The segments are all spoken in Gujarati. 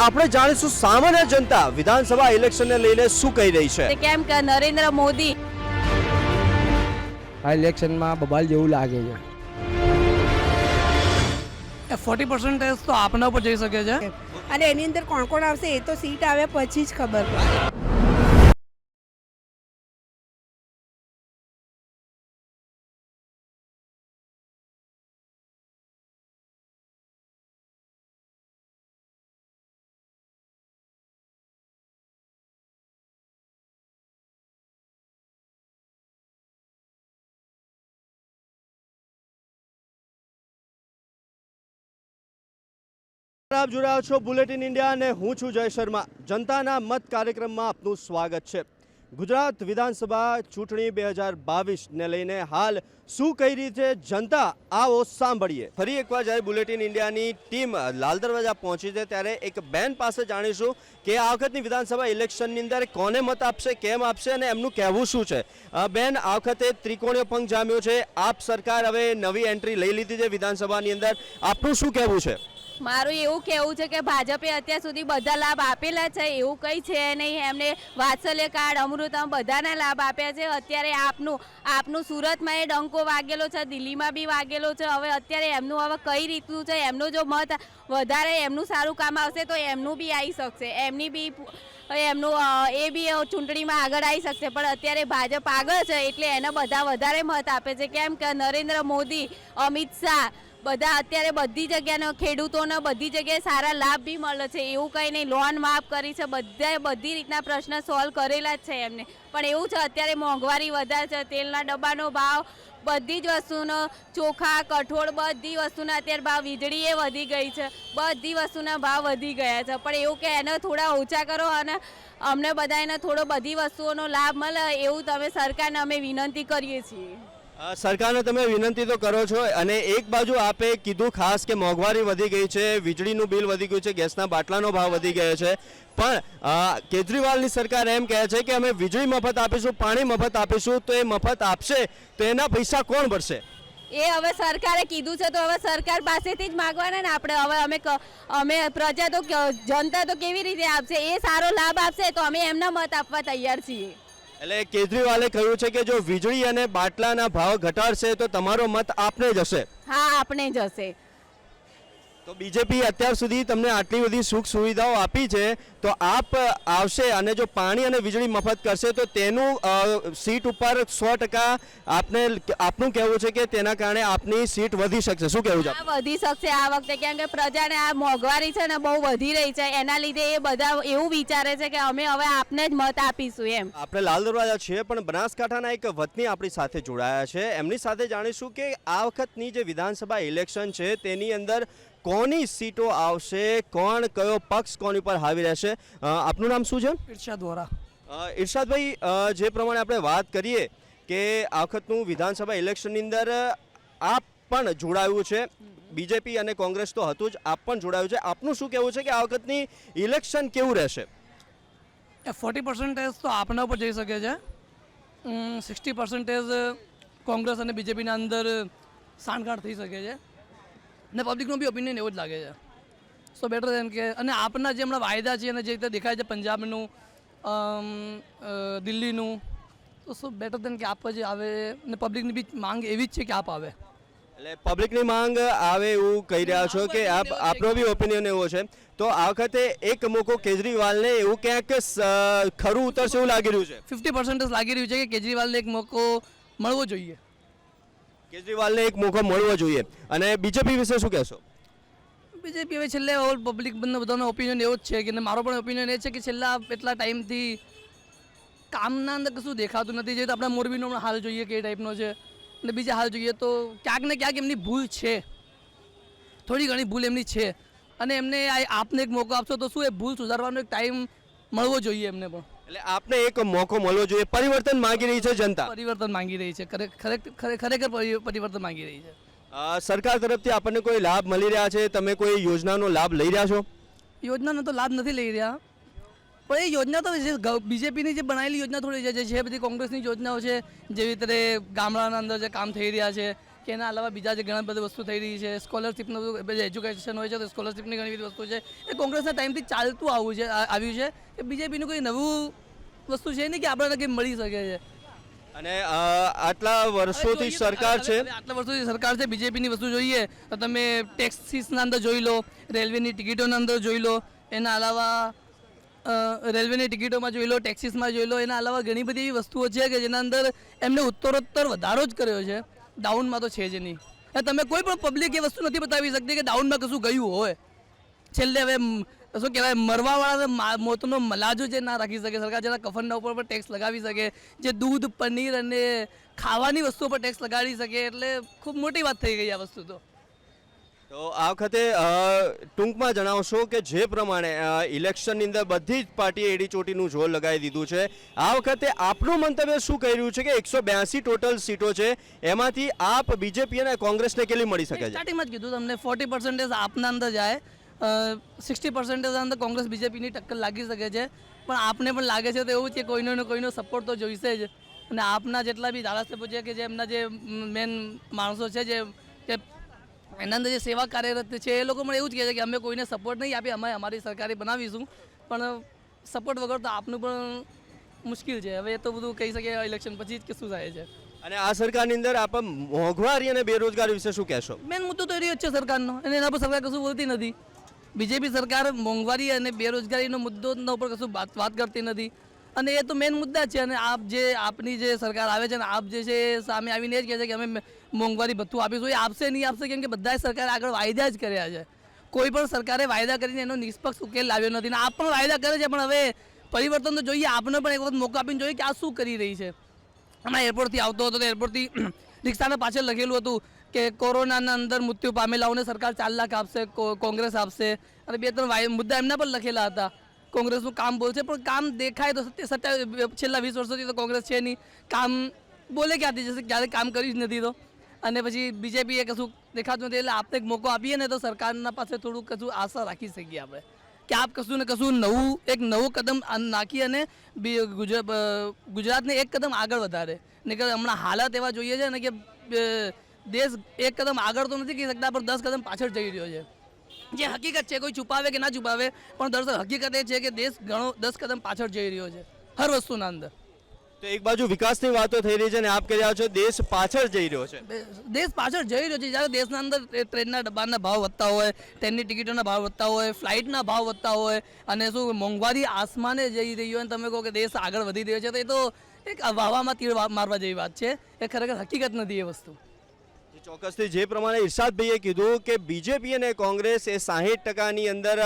આપણે જાણીશું સામાન્ય જનતા વિધાનસભા ઇલેક્શનને લઈને શું કહી રહી છે। કેમ કે નરેન્દ્ર મોદી આ ઇલેક્શનમાં બબાલ જેવું લાગે છે। 40% તો આપના ઉપર જઈ શકે છે અને એની અંદર કોણ કોણ આવશે એ તો સીટ આવે પછી જ ખબર પડે। આપ જોઈ રહ્યા છો બુલેટિન ઇન્ડિયા અને હું છું જય શર્મા। જનતાના મત કાર્યક્રમમાં આપનું સ્વાગત છે। ગુજરાત વિધાનસભા ચૂંટણી 2022ને લઈને હાલ શું કહી રહી છે જનતા, આવો સાંભળીએ। ફરી એકવાર જ્યારે બુલેટિન ઇન્ડિયાની ટીમ લાલ દરવાજા પહોંચી છે ત્યારે એક બેન પાસે જાણીશું કે આ વખતની વિધાનસભા ઇલેક્શનની અંદર કોને મત આપશે, કેમ આપશે અને એમનું કહેવું શું છે। બેન, આ વખતે ત્રિકોણીય પંખ જામ્યો છે, આપ સરકાર હવે નવી એન્ટ્રી લઈ લીધી છે વિધાનસભાની અંદર, આપનું શું કહેવું છે? મારું એવું કહેવું છે કે ભાજપે અત્યાર સુધી બધા લાભ આપેલા છે, એવું કંઈ છે નહીં। એમને વાત્સલ્ય કાર્ડ, અમૃતમ બધાના લાભ આપ્યા છે। અત્યારે આપનું સુરતમાં એ ડંકો વાગેલો છે, દિલ્હીમાં બી વાગેલો છે। હવે અત્યારે એમનું હવે કઈ રીતનું છે, એમનો જો મત વધારે એમનું સારું કામ આવશે તો એમનું બી આવી શકશે, એમની બી એમનું એ બી ચૂંટણીમાં આગળ આવી શકશે। પણ અત્યારે ભાજપ આગળ છે એટલે એને બધા વધારે મત આપે છે। કેમ કે નરેન્દ્ર મોદી, અમિત શાહ બધા અત્યારે બધી જગ્યાનો ખેડૂતોને બધી જગ્યાએ સારા લાભ બી મળે છે, એવું કંઈ નહીં। લોન માફ કરી છે, બધી રીતના પ્રશ્ન સોલ્વ કરેલા જ છે એમને। પણ એવું છે અત્યારે મોંઘવારી વધારે છે, તેલના ડબ્બાનો ભાવ, બધી જ વસ્તુનો, ચોખા, કઠોળ, બધી વસ્તુના અત્યારે ભાવ, વીજળી એ વધી ગઈ છે, બધી વસ્તુના ભાવ વધી ગયા છે। પણ એવું કે એને થોડા ઓછા કરો અને અમને બધાને થોડો બધી વસ્તુઓનો લાભ મળે એવું તમે સરકારને અમે વિનંતી કરીએ છીએ। સરકારને તમે વિનંતી તો કરો છો અને એક બાજુ આપે કીધું ખાસ કે મોંઘવારી વધી ગઈ છે, વીજળીનું બિલ વધી ગયું છે, ગેસના બાટલાનો ભાવ વધી ગયો છે, પણ કેજરીવાલની સરકાર એમ કહે છે કે અમે વીજળી મફત આપીશું, પાણી મફત આપીશું, તો એ મફત આપશે તો એના પૈસા કોણ ભરશે? એ હવે સરકારે કીધું છે તો હવે સરકાર પાસેથી જ માગવાના ને આપણે। હવે અમે પ્રજા તો જનતા તો કેવી રીતે આપશે? એ સારો લાભ આપશે તો અમે એમના મત આપવા તૈયાર છીએ। એટલે કેજરીવાલે કહ્યું છે કે જો વીજળી અને બાટલાના ભાવ ઘટાડશે તો તમારો મત આપને જ હશે। હા, આપણે જ હશે। તો બીજેપી અત્યાર સુધી તમને આટલી બધી સુખ સુવિધાઓ આપી છે તો આપ આવશે અને જો પાણી અને વીજળી મફત કરશે તો તેનું સીટ ઉપર 100% આપનું કહેવું છે કે તેના કારણે આપની સીટ વધી શકશે, શું કહેવું છે? વધી શકશે આ વખતે, કેમ કે પ્રજાને આ મોંઘવારી છે ને બહુ વધી રહી છે, એના લીધે એ બધા એવું વિચારે છે કે અમે હવે આપને જ મત આપીશું એમ। આપણે લાલ દરવાજા છીએ પણ બનાસકાંઠાના એક વતની આપણી સાથે જોડાયા છે, એમની સાથે જાણીશું કે આ વખતની જે વિધાનસભા ઇલેક્શન છે તેની અંદર કોની સીટો આવશે, કોણ કયો પક્ષ કોની પર હાવી રહેશે। આપનું નામ શું છે? ઈર્ષાદ વોરા। ઈર્ષાદભાઈ, જે પ્રમાણે આપણે વાત કરીએ કે આ વખતનું વિધાનસભા ઇલેક્શનની અંદર આપ પણ જોડાયું છે, બીજેપી અને કોંગ્રેસ તો હતું જ, આપ પણ જોડાયું છે, આપનું શું કહેવું છે કે આ વખતની ઇલેક્શન કેવું રહેશે? 40% તો આપના ઉપર જઈ શકે છે, 60% કોંગ્રેસ અને બીજેપીના અંદર સાણગાંઠ થઈ શકે છે ને પબ્લિકનો બી ઓપિનિયન એવો જ લાગે છે। સો બેટર દેન કે અને આપના જે હમણાં વાયદા છે અને જે રીતે દેખાય છે પંજાબનું, દિલ્હીનું, તો સો બેટર દેન કે આપ જ આવે ને પબ્લિકની બી માંગ એવી જ છે કે આપ આવે। એટલે પબ્લિકની માંગ આવે એવું કહી રહ્યા છો કે આપનો બી ઓપિનિયન એવો છે, તો આ વખતે એક મોકો કેજરીવાલને એવું ક્યાંક ખરું ઉતરશે એવું લાગી રહ્યું છે? 50% લાગી રહ્યું છે કે કેજરીવાલને એક મોકો મળવો જોઈએ। કેજરીવાલને એક મોકો મળવો જોઈએ। અને બીજેપી વિશે શું કહેશો? બીજેપી હવે છેલ્લે ઓલ પબ્લિક બધાનો ઓપિનિયન એવો જ છે કે મારો પણ ઓપિનિયન એ છે કે છેલ્લા એટલા ટાઈમથી કામના અંદર કશું દેખાતું નથી। જે તો આપણા મોરબીનો હાલ જોઈએ કે એ ટાઈપનો છે અને બીજા હાલ જોઈએ તો ક્યાંક ને ક્યાંક એમની ભૂલ છે, થોડી ઘણી ભૂલ એમની છે અને એમને આપને એક મોકો આપશો તો શું એ ભૂલ સુધારવાનો એક ટાઈમ મળવો જોઈએ એમને પણ। એટલે આપને એક મોકો મળવો જોઈએ, પરિવર્તન માંગી રહી છે જનતા, પરિવર્તન માંગી રહી છે, ખરેખર પરિવર્તન માંગી રહી છે। સરકાર તરફથી આપણને કોઈ લાભ મળી રહ્યા છે? તમે કોઈ યોજનાનો લાભ લઈ રહ્યા છો? યોજનાનો તો લાભ નથી લઈ રહ્યા, પણ એ યોજના તો બીજેપીની જે બનાવેલી યોજના થોડી છે બધી કોંગ્રેસની યોજનાઓ છે, જેવી રીતે ગામડાના અંદર જે કામ થઈ રહ્યા છે કે એના અલાવા બીજા જે ઘણા બધી વસ્તુ થઈ રહી છે, સ્કોલરશીપનું એજ્યુકેશન હોય છે તો સ્કોલરશીપની ઘણી બધી વસ્તુ છે, એ કોંગ્રેસના ટાઈમથી ચાલતું આવ્યું છે કે બીજેપીનું કોઈ નવું વસ્તુ છે નહીં કે આપણને કંઈ મળી શકે છે. અને આટલા વર્ષોથી સરકાર છે, આટલા વર્ષોથી સરકાર છે, બીજેપીની વસ્તુ જોઈએ તો તમે ટેક્સીસના અંદર જોઈ લો, રેલવેની ટિકિટોના અંદર જોઈ લો, એના અલાવા રેલવેની ટિકિટોમાં જોઈ લો, ટેક્સીસમાં જોઈ લો, એના અલાવા ઘણી બધી એવી વસ્તુઓ છે કે જેના અંદર એમને ઉત્તરોત્તર વધારો જ કર્યો છે, ડાઉનમાં તો છે જ નહીં. અને તમે કોઈ પણ પબ્લિક એ વસ્તુ નથી બતાવી શકતી કે ડાઉનમાં કશું ગયું હોય. છેલ્લે હવે શું કહેવાય, મરવાવાળાને મોતનો મલાજો જે ના રાખી શકે સરકાર, જેના કફનના ઉપર પણ ટેક્સ લગાવી શકે, જે દૂધ, પનીર અને ખાવાની વસ્તુઓ પર ટેક્સ લગાડી શકે, એટલે ખૂબ મોટી વાત થઈ ગઈ આ વસ્તુ. તો આ વખતે ટૂંકમાં જણાવશો કે જે પ્રમાણે ઇલેક્શનની અંદર બધી જ પાર્ટીએ એડી ચોટીનું જોર લગાવી દીધું છે, આ વખતે આપનું મંતવ્ય શું કહી રહ્યું છે કે 182 ટોટલ સીટો છે, એમાંથી આપ, બીજેપી અને કોંગ્રેસને કેટલી મળી શકે છે? સ્ટાર્ટિંગમાં જ કીધું તમને 40% આપના અંદર જાય, 60% અંદર કોંગ્રેસ બીજેપીની ટક્કર લાગી શકે છે, પણ આપને પણ લાગે છે તો એવું છે કે કોઈનો ને કોઈનો સપોર્ટ તો જોઈશે જ. અને આપના જેટલા બી ધારાસભ્યો છે કે જે એમના જે મેન માણસો છે જે એના અંદર જે સેવા કાર્યરત છે, એ લોકો પણ એવું જ કહે છે કે અમે કોઈને સપોર્ટ નહીં આપીએ, અમે અમારી સરકારે બનાવીશું, પણ સપોર્ટ વગર તો આપનું પણ મુશ્કેલ છે. હવે એ તો બધું કહી શકીએ ઇલેક્શન પછી જ કે શું થાય છે. અને આ સરકારની અંદર આપ મોંઘવારી અને બેરોજગારી વિશે શું કહેશો? મેન મુદ્દો તો એ જ છે સરકારનો, અને એના પર સરકાર કશું બોલતી નથી. બીજેપી સરકાર મોંઘવારી અને બેરોજગારીનો મુદ્દોના ઉપર કશું વાત કરતી નથી, અને એ તો મેન મુદ્દા છે. અને આપની જે સરકાર આવે છે ને આપ જે છે એ સામે આવીને જ કહે છે કે અમે મોંઘવારી ભથ્થું આપીશું. એ આપશે નહીં આપશે, કેમ કે બધા સરકારે આગળ વાયદા જ કર્યા છે. કોઈ પણ સરકારે વાયદા કરીને એનો નિષ્પક્ષ ઉકેલ લાવ્યો નથી, ને આપ પણ વાયદા કરે છે, પણ હવે પરિવર્તન તો જોઈએ, આપને પણ એક વખત મોકો આપીને જોઈએ કે આ શું કરી રહી છે. હમણાં એરપોર્ટથી આવતો હતો તો એરપોર્ટથી રિક્ષાના પાછળ લખેલું હતું કે કોરોનાના અંદર મૃત્યુ પામેલાઓને સરકાર 4 લાખ આપશે, કોંગ્રેસ આપશે, અને 2-3 મુદ્દા એમના પણ લખેલા હતા. કોંગ્રેસનું કામ બોલશે, પણ કામ દેખાય તો છેલ્લા 20 વર્ષોથી તો કોંગ્રેસ છે નહીં, કામ બોલે ક્યાંથી જશે, ક્યારે કામ કર્યું જ નથી. તો અને પછી બીજેપીએ કશું દેખાતું નથી, એટલે આપને એક મોકો આપીએ ને તો સરકારના પાસે થોડું કશું આશા રાખી શકીએ આપણે કે આપ કશું ને કશું નવું કદમ નાખી અને ગુજરાતને એક કદમ આગળ વધારે. ને કે હમણાં હાલત એવા જોઈએ છે ને કે દેશ એક કદમ આગળ તો નથી કહી શકતા, પણ 10 કદમ પાછળ જઈ રહ્યો છે. જે હકીકત છે, કોઈ છુપાવે કે ના છુપાવે, પણ દરઅસલ હકીકત એ છે કે દેશ ઘણો 10 કદમ પાછળ જઈ રહ્યો છે હર વસ્તુના અંદર. તો એક બાજુ વિકાસની વાતો થઈ રહી છે અને આપ કહી રહ્યા છો દેશ પાછળ જઈ રહ્યો છે. દેશ પાછળ જઈ રહ્યો છે. જ્યારે દેશના અંદર ટ્રેનના ડબ્બાના ભાવ વધતા હોય, ટ્રેનની ટિકિટોના ભાવ વધતા હોય, ફ્લાઇટના ભાવ વધતા હોય, અને શું મોંઘવારી આસમાને જઈ રહી હોય, અને તમે કહો કે દેશ આગળ વધી રહ્યો છે, તો એ તો એક વાવામાં તીર મારવા જેવી વાત છે. એ ખરેખર હકીકત નથી એ વસ્તુ. ચોક્કસથી જે પ્રમાણે ઇરશાદભાઈએ કીધું કે બીજેપી અને કોંગ્રેસ એ 60%ની અંદર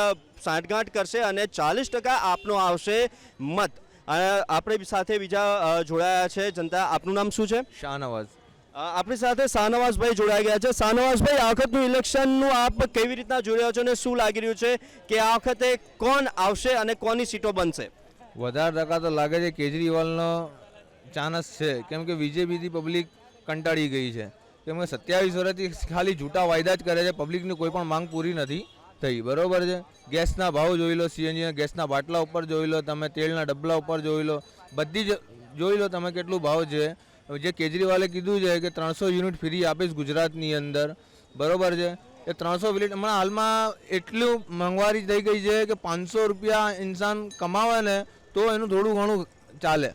સાંઠગાંઠ કરશે અને 40% આપનો આવશે મત. આપણી સાથે બીજા જોડાયા છે જનતા. આપનું નામ શું છે? શાહનવાઝ. આપણી સાથે શાહનવાઝભાઈ જોડાઈ ગયા છે. શાહનવાઝભાઈ, આ વખતનું ઇલેક્શનનું આપ કેવી રીતના જોઈ રહ્યા છો અને શું લાગી રહ્યું છે કે આ વખતે કોણ આવશે અને કોની સીટો બનશે? વધારે ટકા તો લાગે છે કેજરીવાલનો ચાન્સ છે, કેમ કે બીજેપીથી પબ્લિક કંટાળી ગઈ છે. કેમ કે 27 વર્ષથી ખાલી જૂઠા વાયદા જ કરે છે, પબ્લિકની કોઈ પણ માંગ પૂરી નથી થઈ. બરોબર છે. ગેસના ભાવ જોઈ લો, સીએનજીના ગેસના બાટલા ઉપર જોઈ લો, તમે તેલના ડબલા ઉપર જોઈ લો, બધી જ જોઈ લો તમે કેટલું ભાવ છે. જે કેજરીવાલે કીધું છે કે 300 યુનિટ ફ્રી આપીશ ગુજરાતની અંદર, બરોબર છે. એ 300 યુનિટ હમણાં હાલમાં એટલું મોંઘવારી થઈ ગઈ છે કે 500 રૂપિયા ઇન્સાન કમાવે ને તો એનું થોડું ઘણું ચાલે,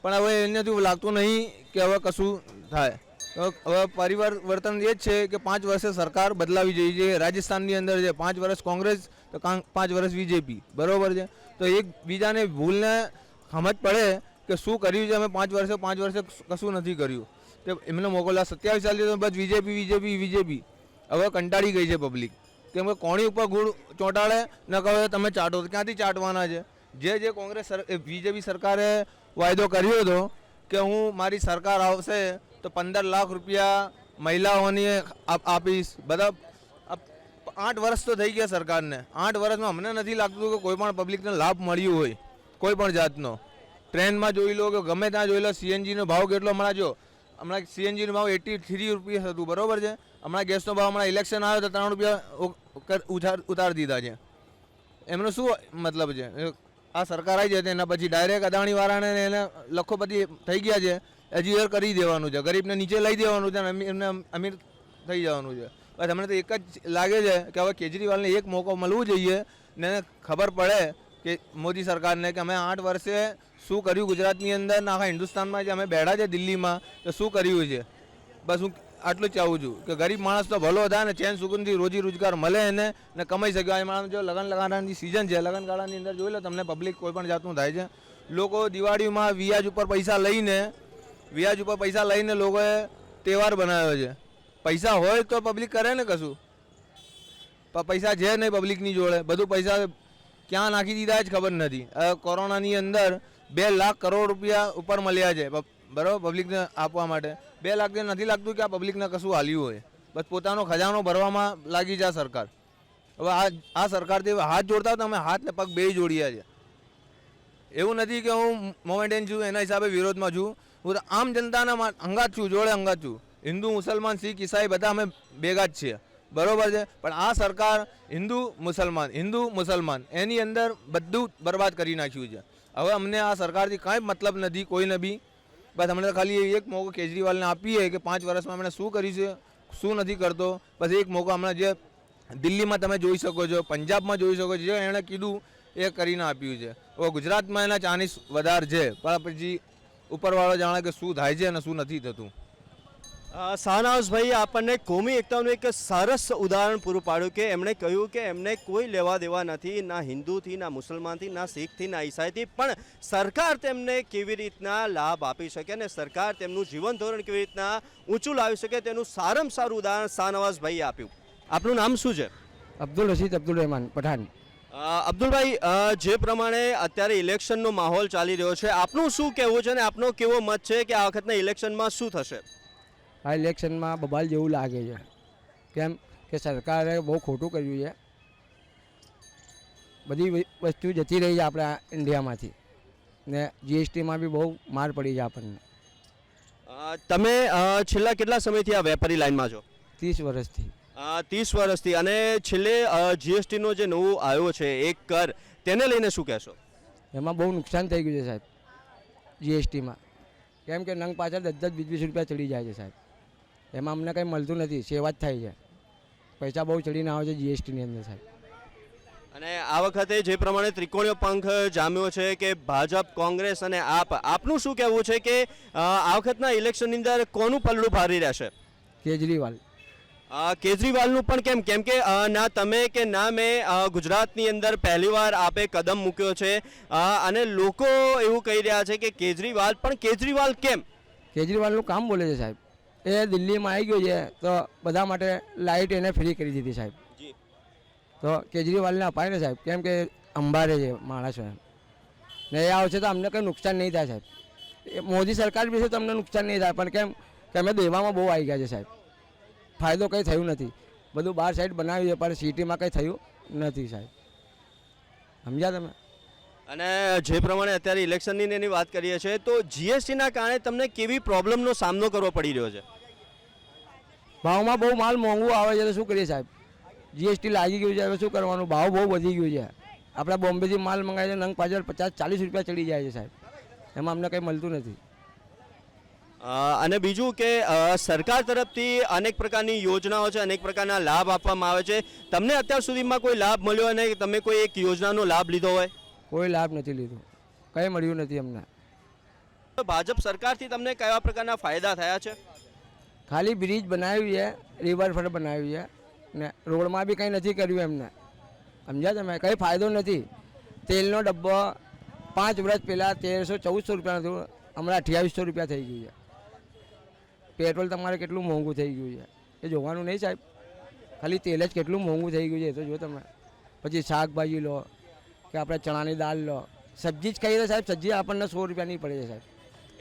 પણ હવે એનાથી લાગતું નહીં કે હવે કશું થાય. હવે પરિવર્તન એ જ છે કે 5 વર્ષે સરકાર બદલાવી જોઈએ છે. રાજસ્થાનની અંદર છે 5 વર્ષ કોંગ્રેસ તો 5 વર્ષ બીજેપી, બરોબર છે. તો એકબીજાને ભૂલને સમજ પડે કે શું કર્યું છે. અમે 5 વર્ષે કશું નથી કર્યું, તો એમને મોકલ્યા 27 સાલ તો બસ બીજેપી. હવે કંટાળી ગઈ છે પબ્લિક, કેમ કે કોણી ઉપર ગુળ ચોંટાડે ન કહે તમે ચાટો, તો ક્યાંથી ચાટવાના છે. જે કોંગ્રેસ બીજેપી સરકારે વાયદો કર્યો હતો કે હું મારી સરકાર આવશે તો 15 લાખ રૂપિયા મહિલાઓને આપીશ. બધા 8 વર્ષ તો થઈ ગયા સરકારને. 8 વર્ષમાં અમને નથી લાગતું કે કોઈ પણ પબ્લિકને લાભ મળ્યો હોય કોઈ પણ જાતનો. ટ્રેનમાં જોઈ લો કે ગમે ત્યાં જોઈ લો, સીએનજીનો ભાવ કેટલો હમણાં સીએનજીનો ભાવ 83 રૂપિયા હતું, બરોબર છે. હમણાં ગેસનો ભાવ હમણાં ઇલેક્શન આવ્યો તો 3 રૂપિયા ઉતારી દીધા છે. એમનો શું મતલબ છે? આ સરકાર આવી જાય એના પછી ડાયરેક્ટ અદાણીવાળાને એને લખોપતિ થઈ ગયા છે એજ્યુઅર કરી દેવાનું છે, ગરીબને નીચે લઈ દેવાનું છે અને એમને અમીર થઈ જવાનું છે. બસ અમને તો એક જ લાગે છે કે હવે કેજરીવાલને એક મોકો મળવું જોઈએ ને એને ખબર પડે કે મોદી સરકારને કે અમે 8 વર્ષે શું કર્યું ગુજરાતની અંદર ને આખા હિન્દુસ્તાનમાં જે અમે બેઠા છે દિલ્હીમાં તો શું કર્યું છે. બસ હું આટલું જ ચાહું છું કે ગરીબ માણસ તો ભલો થાય ને ચેન સુકૂનથી રોજી રોજગાર મળે એને ને કમાઈ શકે. આ માણસ જો લગ્ન લગાડવાની સિઝન છે, લગ્નગાળાની અંદર જોઈ લો તમને પબ્લિક કોઈ પણ જાતનું થાય છે. લોકો દિવાળીમાં વ્યાજ ઉપર પૈસા લઈને લોકોએ તહેવાર બનાવ્યો છે. પૈસા હોય તો પબ્લિક કરે ને કશું, પૈસા છે નહીં પબ્લિકની જોડે, બધું પૈસા ક્યાં નાખી દીધા જ ખબર નથી. કોરોનાની અંદર 2 લાખ કરોડ રૂપિયા ઉપર મળ્યા છે બરાબર પબ્લિકને આપવા માટે. 2 લાખથી નથી લાગતું કે આ પબ્લિકને કશું હાલ્યું હોય, બસ પોતાનો ખજાનો ભરવામાં લાગી જાય સરકાર. હવે આ સરકારથી હાથ જોડતા હોય તો અમે હાથ ને પગ બેય જોડ્યા છે. એવું નથી કે હું મોમેન્ટેન છું એના હિસાબે વિરોધમાં છું, હું તો આમ જનતાના અંગાત છું, જોડે અંગાત છું. હિન્દુ મુસલમાન શીખ ઈસાઈ બધા અમે ભેગા જ છીએ બરોબર છે. પણ આ સરકાર હિન્દુ મુસલમાન એની અંદર બધું બરબાદ કરી નાખ્યું છે. હવે અમને આ સરકારથી કાંઈ મતલબ નથી કોઈને બી. બસ અમને ખાલી એક મોકો કેજરીવાલને આપીએ કે 5 વર્ષમાં એમણે શું કર્યું છે શું નથી કરતો. બસ એક મોકો હમણાં જે દિલ્હીમાં તમે જોઈ શકો છો, પંજાબમાં જોઈ શકો છો, જે એણે કીધું એ કરીને આપ્યું છે. હવે ગુજરાતમાં એના ચાન્સ વધારે છે પણ પછી ઉપરવાળો જાણે કે શું થાય છે અને શું નથી થતું. શાહનવાઝભાઈ આપણને કોમી એકતાનું એક સરસ ઉદાહરણ પૂરું પાડ્યું કે એમણે કહ્યું કે એમને કોઈ લેવા દેવા નથી, ના હિન્દુથી, ના મુસલમાનથી, ના શીખથી, ના ઈસાઈથી, પણ સરકાર તેમને કેવી રીતના લાભ આપી શકે અને સરકાર તેમનું જીવન ધોરણ કેવી રીતના ઊંચું લાવી શકે તેનું સારામાં સારું ઉદાહરણ શાહનવાઝભાઈએ આપ્યું. આપનું નામ શું છે? અબ્દુલ રશીદ અબ્દુલ રહેમાન પઠાણ. અબ્દુલભાઈ, જે પ્રમાણે અત્યારે ઇલેક્શનનો માહોલ ચાલી રહ્યો છે, આપનું શું કહેવું છે અને આપનો કેવો મત છે કે આ વખતના ઇલેક્શનમાં શું થશે? આ ઇલેક્શનમાં બબાલ જેવું લાગે છે, કેમ કે સરકારે બહુ ખોટું કર્યું છે. બધી વસ્તુ જતી રહી છે આપણા ઇન્ડિયામાંથી ને જીએસટીમાં બી બહુ માર પડી છે આપણને. તમે છેલ્લા કેટલા સમયથી આ વેપારી લાઇનમાં છો? 30 વર્ષથી. 30 વર્ષથી. અને છેલ્લે જીએસટીનો જે નવું આવ્યો છે એક કર, તેને લઈને શું કહેશો? એમાં બહુ નુકસાન થઈ ગયું છે સાહેબ જીએસટીમાં. કેમ કે નંગ પાછળ 10-20 રૂપિયા ચડી જાય છે સાહેબ. એમાં અમને કંઈ મળતું નથી, સેવા જ થાય છે. પૈસા બહુ ચડીને આવે છે જીએસટીની અંદર સાહેબ. અને આ વખતે જે પ્રમાણે ત્રિકોણીય પંખ જામ્યો છે કે ભાજપ, કોંગ્રેસ અને આપનું શું કહેવું છે કે આ વખતના ઇલેક્શનની અંદર કોનું પલ્લું ભારી રહેશે? કેજરીવાલ. કેજરીવાલનું પણ કેમ? કેમ કે ના તમે કે ના મેં ગુજરાતની અંદર પહેલીવાર આપે કદમ મૂક્યો છે અને લોકો એવું કહી રહ્યા છે કે કેજરીવાલ, પણ કેજરીવાલ કેમ? કેજરીવાલનું કામ બોલે છે સાહેબ. એ દિલ્હીમાં આવી ગયો છે તો બધા માટે લાઇટ એને ફ્રી કરી દીધી સાહેબ. તો કેજરીવાલને અપાય ને સાહેબ, કેમ કે અંબારે છે માણસો એમ ને એ આવશે તો અમને કંઈ નુકસાન નહીં થાય સાહેબ. મોદી સરકાર બી છે તો અમને નુકસાન નહીં થાય, પણ કેમ કે અમે દેવામાં બહુ આવી ગયા છે સાહેબ. ફાયદો કંઈ થયું નથી. બધું બહાર સાઈડ બનાવ્યું છે પણ સિટીમાં કંઈ થયું નથી સાહેબ. સમજ્યા તમે? અને જે પ્રમાણે અત્યારે ઇલેક્શનની એની વાત કરીએ છીએ તો જીએસટીના કારણે તમને કેવી પ્રોબ્લેમનો સામનો કરવો પડી રહ્યો છે? ભાવમાં બહુ માલ મોંઘું આવે છે તો શું કરીએ સાહેબ? જીએસટી લાગી ગયું છે, હવે શું કરવાનું? ભાવ બહુ વધી ગયું છે. આપણે બોમ્બેથી માલ મંગાવીએ નંગ પાછળ 50-40 રૂપિયા ચડી જાય છે સાહેબ. એમાં અમને કંઈ મળતું નથી. અને બીજું કે સરકાર તરફથી અનેક પ્રકારની યોજનાઓ છે, અનેક પ્રકારના લાભ આપવામાં આવે છે. તમને અત્યાર સુધીમાં કોઈ લાભ મળ્યો અને તમે કોઈ એક યોજનાનો લાભ લીધો હોય? કોઈ લાભ નથી લીધો, કંઈ મળ્યું નથી અમને. ભાજપ સરકારથી તમને કયા પ્રકારના ફાયદા થયા છે? ખાલી બ્રિજ બનાવ્યું છે, રિવરફ્રન્ટ બનાવ્યું છે ને રોડમાં બી કંઈ નથી કર્યું એમને. સમજ્યા તમે? કંઈ ફાયદો નથી. તેલનો ડબ્બો 5 વર્ષ પહેલાં 1300-1400 રૂપિયાનું હતું, હમણાં 2800 રૂપિયા થઈ ગયું છે. પેટ્રોલ તમારે કેટલું મોંઘું થઈ ગયું છે એ જોવાનું નહીં સાહેબ. ખાલી તેલ જ કેટલું મોંઘું થઈ ગયું છે એ તો જો તમે. પછી શાકભાજી લો કે આપણે ચણાની દાળ લો, સબ્જી જ ખાઈએ સાહેબ, સબ્જી આપણને 100 રૂપિયા નહીં પડે છે સાહેબ.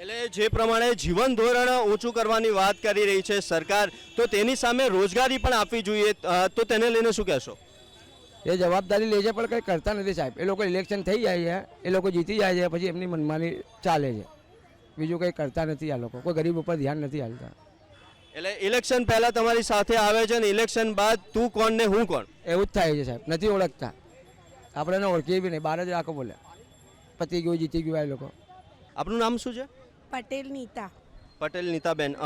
એટલે જે પ્રમાણે જીવન ધોરણ ઊંચું કરવાની વાત કરી રહી છે સરકાર, તો તેની સામે રોજગારી પણ આપવી જોઈએ, તો તેને લઈને શું કહેશો? એ જવાબદારી લે છે પણ કંઈ કરતા નથી સાહેબ. એ લોકો ઇલેક્શન થઈ જાય છે, એ લોકો જીતી જાય છે, પછી એમની મનમાની ચાલે છે. બીજું કંઈ કરતા નથી આ લોકો. કોઈ ગરીબ ઉપર ધ્યાન નથી આપતા. એટલે ઇલેક્શન પહેલાં તમારી સાથે આવે છે ને ઇલેક્શન બાદ તું કોણ ને હું કોણ એવું જ થાય છે સાહેબ. નથી ઓળખતા. આપણે એને ઓળખીએ બી નહીં, બહાર જ રાખો બોલે પતી ગયું, જીતી ગયું એ લોકો. આપનું નામ શું છે? પટેલ નીતા. પટેલ નીતાબેન,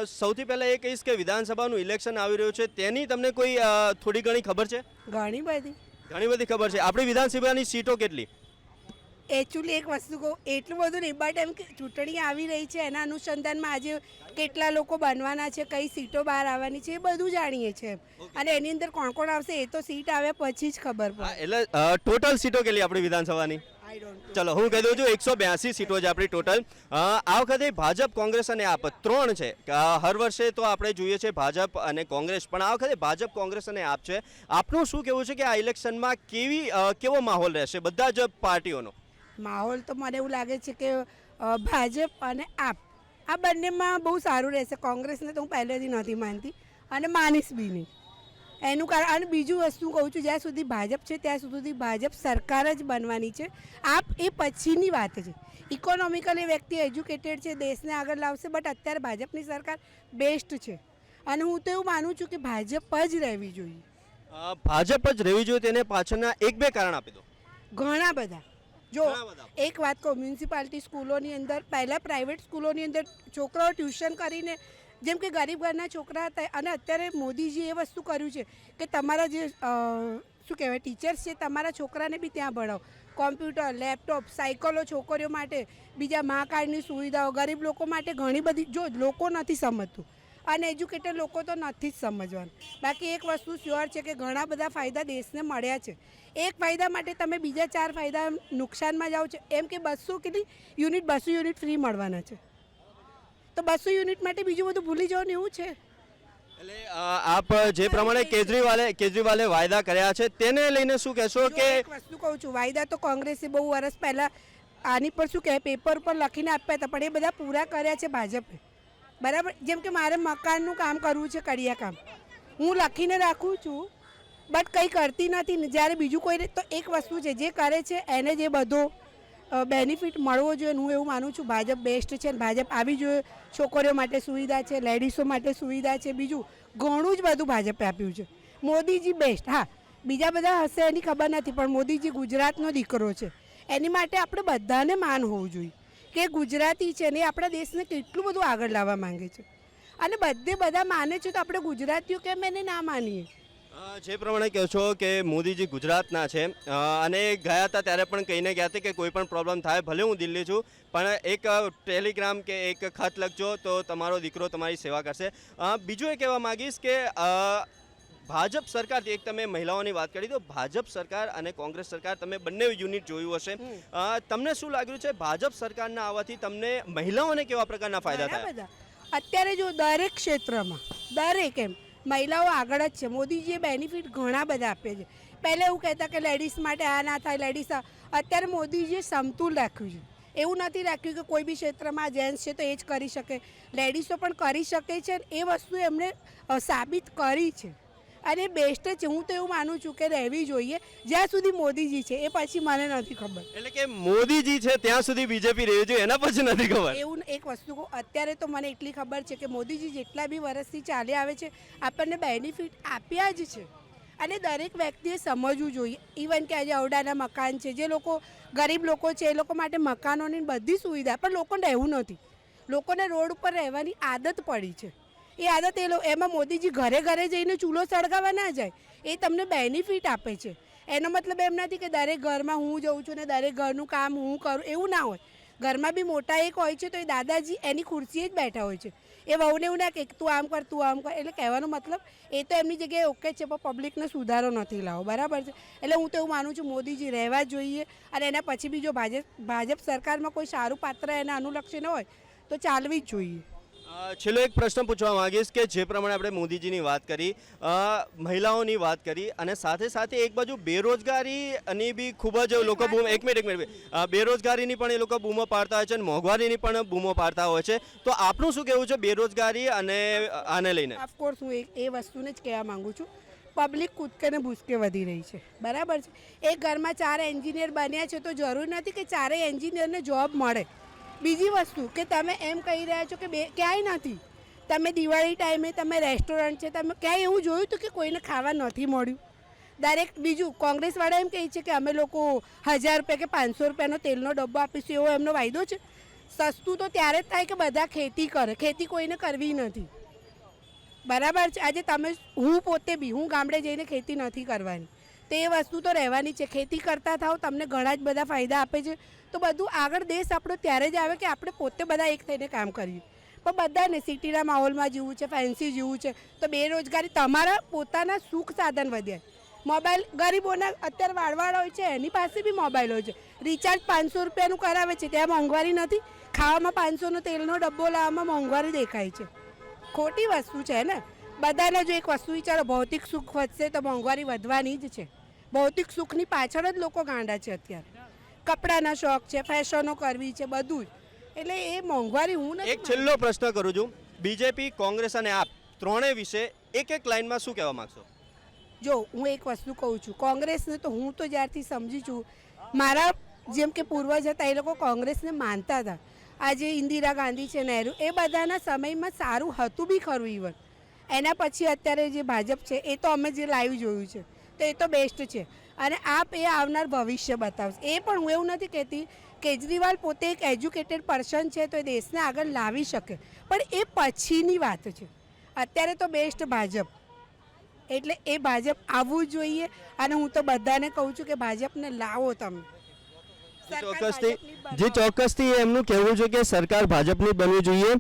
સૌથી પહેલાં એ કહીશ કે વિધાનસભાનું ઇલેક્શન આવી રહ્યું છે તેની તમને કોઈ થોડી ઘણી ખબર છે? ઘણી બધી. ઘણી બધી ખબર છે. આપણી વિધાનસભાની સીટો કેટલી? એકચ્યુઅલી એક વસ્તુ કહું, એટલું બધું નહીં, બટ એમ કે ચૂંટણી આવી રહી છે એના અનુસંધાનમાં આજે કેટલા લોકો બનવાના છે, કઈ સીટો બહાર આવવાની છે, એ બધું જાણીએ છીએ એમ. અને એની અંદર કોણ કોણ આવશે એ તો સીટ આવે પછી જ ખબર પડે. એટલે ટોટલ સીટો કેટલી આપણી વિધાનસભાની? આઈ ડોન્ટ ચલો હું કહી દઉં છું 182 સીટો છે આપણી ટોટલ. આ વખતે ભાજપ, કોંગ્રેસ અને આપ 3 છે. હર વર્ષે તો આપણે જોઈએ છે ભાજપ અને કોંગ્રેસ, પણ આ વખતે ભાજપ, કોંગ્રેસ અને આપ છે. આપનું શું કહેવું છે કે આ ઇલેક્શનમાં કેવો માહોલ રહેશે બધા જ પાર્ટીઓનો? માહોલ તો મને એવું લાગે છે કે ભાજપ અને આપ આ બંનેમાં બહુ સારું રહેશે. કોંગ્રેસને તો હું પહેલેથી નથી માનતી અને માનીશ બી નહીં. એનું કારણ, અને બીજું વસ્તુ કહું છું, જ્યાં સુધી ભાજપ છે ત્યાં સુધી ભાજપ સરકાર જ બનવાની છે. આપ એ પછીની વાત છે. ઇકોનોમિકલી વ્યક્તિ એજ્યુકેટેડ છે, દેશને આગળ લાવશે, બટ અત્યારે ભાજપની સરકાર બેસ્ટ છે. અને હું તો એવું માનું છું કે ભાજપ જ રહેવી જોઈએ. ભાજપ જ રહેવી જોઈએ, તેને પાછળના 1-2 કારણ આપી દો. ઘણા બધા. જો ઘણા બધા. એક વાત કહું, મ્યુનિસિપાલિટી સ્કૂલોની અંદર પહેલાં પ્રાઇવેટ સ્કૂલોની અંદર છોકરાઓ ટ્યુશન કરીને, જેમ કે ગરીબ ઘરના છોકરા હતા, અને અત્યારે મોદીજીએ એ વસ્તુ કર્યું છે કે તમારા જે શું કહેવાય ટીચર્સ છે, તમારા છોકરાને બી ત્યાં ભણાવો. કોમ્પ્યુટર, લેપટોપ, સાયકલો છોકરીઓ માટે, બીજા મા કાર્ડની સુવિધાઓ, ગરીબ લોકો માટે ઘણી બધી. જો લોકો નથી સમજતું, અનએજ્યુકેટેડ લોકો તો નથી જ સમજવાનું. બાકી એક વસ્તુ શ્યોર છે કે ઘણા બધા ફાયદા દેશને મળ્યા છે. એક ફાયદા માટે તમે બીજા 4 ફાયદા નુકસાનમાં જાઓ છો. એમ કે 200 યુનિટ ફ્રી મળવાના છે, તો 200 યુનિટ માટે બીજું બધું ભૂલી જાઓ ને એવું છે. એટલે આપ જે પ્રમાણે કેજરીવાલે વાયદા કર્યા છે તેને લઈને શું કહેશો? કે એક વસ્તુ કહું છું, વાયદા તો કોંગ્રેસે બહુ વર્ષ પહેલાં આની પર શું કહેવાય પેપર પર લખીને આપ્યા હતા, પણ એ બધા પૂરા કર્યા છે ભાજપે. બરાબર. જેમ કે મારે મકાનનું કામ કરવું છે, કડિયા કામ, હું લખીને રાખું છું, બટ કંઈ કરતી નથી ને. જ્યારે બીજું કોઈ, તો એક વસ્તુ છે, જે કરે છે એને જે બધો બેનિફિટ મળવો જોઈએ. હું એવું માનું છું ભાજપ બેસ્ટ છે, ને ભાજપ આવી જોઈએ. છોકરીઓ માટે સુવિધા છે, લેડીઝો માટે સુવિધા છે, બીજું ઘણું જ બધું ભાજપે આપ્યું છે. મોદીજી બેસ્ટ. હા, બીજા બધા હશે એની ખબર નથી, પણ મોદીજી ગુજરાતનો દીકરો છે, એની માટે આપણે બધાને માન હોવું જોઈએ કે ગુજરાતી છે ને એ આપણા દેશને કેટલું બધું આગળ લાવવા માંગે છે. અને બધા માને છે, તો આપણે ગુજરાતીઓ કેમ એને ના માનીએ? જે પ્રમાણે કહો છો કે મોદીજી ગુજરાતના છે અને ગયા હતા ત્યારે પણ કહીને ગયા હતા કે કોઈ પણ પ્રોબ્લેમ થાય, ભલે હું દિલ્હી છું, પણ એક ટેલિગ્રામ કે એક ખત લખજો તો તમારો દીકરો તમારી સેવા કરશે. બીજું એ કહેવા માગીશ કે ભાજપ સરકાર, એક તમે મહિલાઓની વાત કરી, તો ભાજપ સરકાર અને કોંગ્રેસ સરકાર, તમે બંને યુનિટ જોયું હશે. તમને શું લાગ્યું છે ભાજપ સરકારના આવવાથી તમને મહિલાઓને કેવા પ્રકારના ફાયદા થયા? બધા અત્યારે જો દરેક ક્ષેત્રમાં, દરેક એમ મહિલાઓ આગળ જ છે. મોદીજીએ બેનિફિટ ઘણા બધા આપ્યા છે. પહેલાં એવું કહેતા કે લેડીઝ માટે આ ના થાય, લેડીઝ. અત્યારે મોદીજીએ સમતુલ રાખ્યું છે. એવું નથી રાખ્યું કે કોઈ બી ક્ષેત્રમાં જેન્ટ્સ છે તો એ જ કરી શકે, લેડીઝો પણ કરી શકે છે. એ વસ્તુ એમણે સાબિત કરી છે અને બેસ્ટ છે. હું તો એવું માનું છું કે રહેવી જોઈએ જ્યાં સુધી મોદીજી છે, એ પછી મને નથી ખબર. એટલે કે મોદીજી છે ત્યાં સુધી બીજેપી રહેવી જોઈએ, એના પછી નથી ખબર. એવું એક વસ્તુ કહું, અત્યારે તો મને એટલી ખબર છે કે મોદીજી જેટલા બી વર્ષથી ચાલી આવે છે આપણને બેનિફિટ આપ્યા જ છે. અને દરેક વ્યક્તિએ સમજવું જોઈએ. ઇવન કે આજે અવડાના મકાન છે, જે લોકો ગરીબ લોકો છે એ લોકો માટે મકાનોની બધી સુવિધા, પણ લોકોને રહેવું નથી. લોકોને રોડ ઉપર રહેવાની આદત પડી છે. એ આદત એમાં મોદીજી ઘરે ઘરે જઈને ચૂલો સળગાવવા ના જાય, એ તમને બેનિફિટ આપે છે. એનો મતલબ એમ નથી કે દરેક ઘરમાં હું જઉં છું ને દરેક ઘરનું કામ હું કરું, એવું ના હોય. ઘરમાં બી મોટા એક હોય છે તો એ દાદાજી એની ખુરશીએ જ બેઠા હોય છે. એ વહુને એવું ના કે તું આમ કર, તું આમ કર. એટલે કહેવાનો મતલબ એ તો એમની જગ્યાએ ઓકે છે, પણ પબ્લિકને સુધારો નથી લાવો. બરાબર છે. એટલે હું તો એવું માનું છું મોદીજી રહેવા જોઈએ. અને એના પછી બી જો ભાજપ સરકારમાં કોઈ સારું પાત્ર એના અનુલક્ષીને હોય તો ચાલવી જ જોઈએ. છેલ્લો એક પ્રશ્ન પૂછવા માંગીશ કે જે પ્રમાણે આપણે મોદીજીની વાત કરી, મહિલાઓની વાત કરી, અને સાથે સાથે એક બાજુ બેરોજગારીની બી ખૂબ જ લોકો બૂમ, એક મિનિટ બેરોજગારીની પણ એ લોકો બૂમો પાડતા હોય છે અને મોંઘવારીની પણ બૂમો પાડતા હોય છે. તો આપનું શું કહેવું છે બેરોજગારી અને આને લઈને? ઓફકોર્સ હું એ વસ્તુને જ કહેવા માંગુ છું, પબ્લિક કૂદકે ને ભૂસકે વધી રહી છે. બરાબર છે. એક ઘરમાં 4 એન્જિનિયર બન્યા છે તો જરૂર નથી કે 4 એન્જિનિયરને જોબ મળે. બીજી વસ્તુ કે તમે એમ કહી રહ્યા છો કે ક્યાંય નથી. તમે દિવાળી ટાઈમે તમે રેસ્ટોરન્ટ છે, તમે ક્યાંય એવું જોયું હતું કે કોઈને ખાવા નથી મળ્યું? દરેક બીજું કોંગ્રેસવાળા એમ કહે છે કે અમે લોકો 1000 રૂપિયા કે 500 રૂપિયાનો તેલનો ડબ્બો આપીશું, એવો એમનો વાયદો છે. સસ્તું તો ત્યારે જ થાય કે બધા ખેતી કરે, ખેતી કોઈને કરવી નથી, બરાબર છે. આજે તમે હું પોતે બી હું ગામડે જઈને ખેતી નથી કરવાની, તો એ વસ્તુ તો રહેવાની છે. ખેતી કરતા થાવ, તમને ઘણા જ બધા ફાયદા આપે છે. તો બધું આગળ દેશ આપણો ત્યારે જ આવે કે આપણે પોતે બધા એક થઈને કામ કરીએ. પણ બધાને સિટીના માહોલમાં જીવવું છે, ફેન્સી જીવવું છે, તો બેરોજગારી, તમારા પોતાના સુખ સાધન વધ્યા. મોબાઈલ ગરીબોના અત્યારે વાળવાળા હોય છે, એની પાસે બી મોબાઈલ હોય છે. રિચાર્જ 500 રૂપિયાનું કરાવે છે, ત્યાં મોંઘવારી નથી. ખાવામાં 500નો તેલનો ડબ્બો લાવવામાં મોંઘવારી દેખાય છે. ખોટી વસ્તુ છે ને. બધાને જો એક વસ્તુ વિચારો, ભૌતિક સુખ વધશે તો મોંઘવારી વધવાની જ છે. ભૌતિક સુખની પાછળ જ લોકો ગાંડા છે અત્યારે. કપડાના શોખ છે, ફેશનો કરવી છે, બધું જ. એટલે એ મોંઘવારી હું નથી. એક છેલ્લો પ્રશ્ન કરું છું, બીજેપી, કોંગ્રેસ અને આપ ત્રણેય વિશે એક લાઇનમાં શું કહેવા માંગશો? જો હું એક વસ્તુ કહું છું, કોંગ્રેસને તો હું તો જ્યારથી સમજી છું, મારા જેમ કે પૂર્વજ હતા એ લોકો કોંગ્રેસને માનતા હતા. આજે ઇન્દિરા ગાંધી છે, નહેરુ, એ બધાના સમયમાં સારું હતું બી ખરું. ઇવન એના પછી અત્યારે જે ભાજપ છે એ તો અમે જે લાઈવ જોયું છે તો એ તો બેસ્ટ છે. અને આપ એ આવનાર ભવિષ્ય બતાવશે. એ પણ હું એવું નથી કહેતી, કેજરીવાલ પોતે એક એજ્યુકેટેડ પર્સન છે તો એ દેશને આગળ લાવી શકે, પણ એ પછીની વાત છે. અત્યારે તો બેસ્ટ ભાજપ, એટલે એ ભાજપ આવવું જોઈએ. અને હું તો બધાને કહું છું કે ભાજપને લાવો તમે. ચોક્કસથી એમનું કહેવું છે કે સરકાર ભાજપની બનવી જોઈએ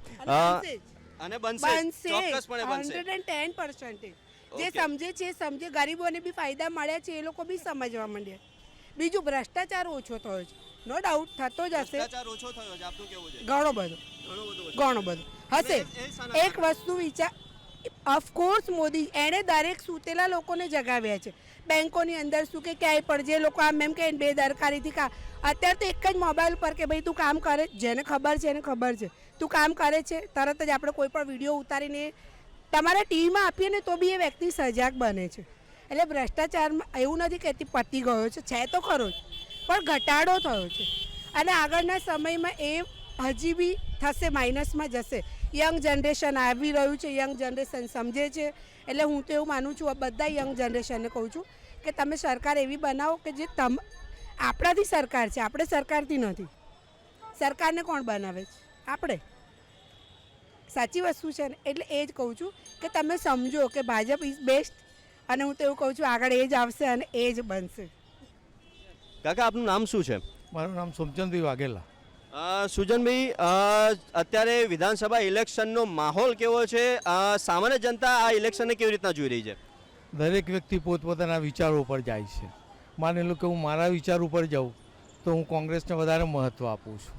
અને બનશે ચોક્કસપણે બનશે. 110%. જે સમજે છે એ સમજે. ગરીબોને બી ફાયદા મળ્યા છે, એ લોકો બી સમજવા માંડ્યા. બીજું ભ્રષ્ટાચાર ઓછો થયો છે, નો ડાઉટ થતો જ હશે. ભ્રષ્ટાચાર ઓછો થયો છે આપનું કહેવું છે? ઘણો બધો હશે. એક વસ્તુ વિચાર, ઓફકોર્સ મોદી એણે દરેક સૂતેલા લોકોને જગાવ્યા છે. બેંકોની અંદર શું કે ક્યાંય પણ જે લોકો આમ એમ કે બેદરકારીથી અત્યારે તો એક જ મોબાઈલ પર કે ભાઈ તું કામ કરે, જેને ખબર છે એને ખબર છે તું કામ કરે છે, તરત જ આપણે કોઈ પણ વિડીયો ઉતારીને તમારા ટીવીમાં આપીએ ને તો બી એ વ્યક્તિ સજાગ બને છે. એટલે ભ્રષ્ટાચારમાં એવું નથી કહેતી પતી ગયો છે તો ખરો જ, પણ ઘટાડો થયો છે. અને આગળના સમયમાં એ હજી બી થશે, માઇનસમાં જશે. યંગ જનરેશન આવી રહ્યું છે, યંગ જનરેશન સમજે છે. એટલે હું તો એવું માનું છું, બધા યંગ જનરેશનને કહું છું કે તમે સરકાર એવી બનાવો કે જે આપણાથી સરકાર છે, આપણે સરકારથી નથી. સરકારને કોણ બનાવે છે? આપણે. સાચી વસ્તુ છે ને. એટલે એ જ કહું છું કે તમે સમજો કે ભાજપ ઇઝ બેસ્ટ. અને હું તો એવું કહું છું આગળ એ જ આવશે અને એ જ બનશે. કાકા આપનું નામ શું છે? મારું નામ સોમચંદભાઈ વાઘેલા. સુજનભાઈ, અત્યારે વિધાનસભા ઇલેક્શનનો માહોલ કેવો છે? સામાન્ય જનતા આ ઇલેક્શનને કેવી રીતના જોઈ રહી છે? દરેક વ્યક્તિ પોતપોતાના વિચારો ઉપર જાય છે. માની લો કે હું મારા વિચાર ઉપર જાઉં તો હું કોંગ્રેસને વધારે મહત્ત્વ આપું છું,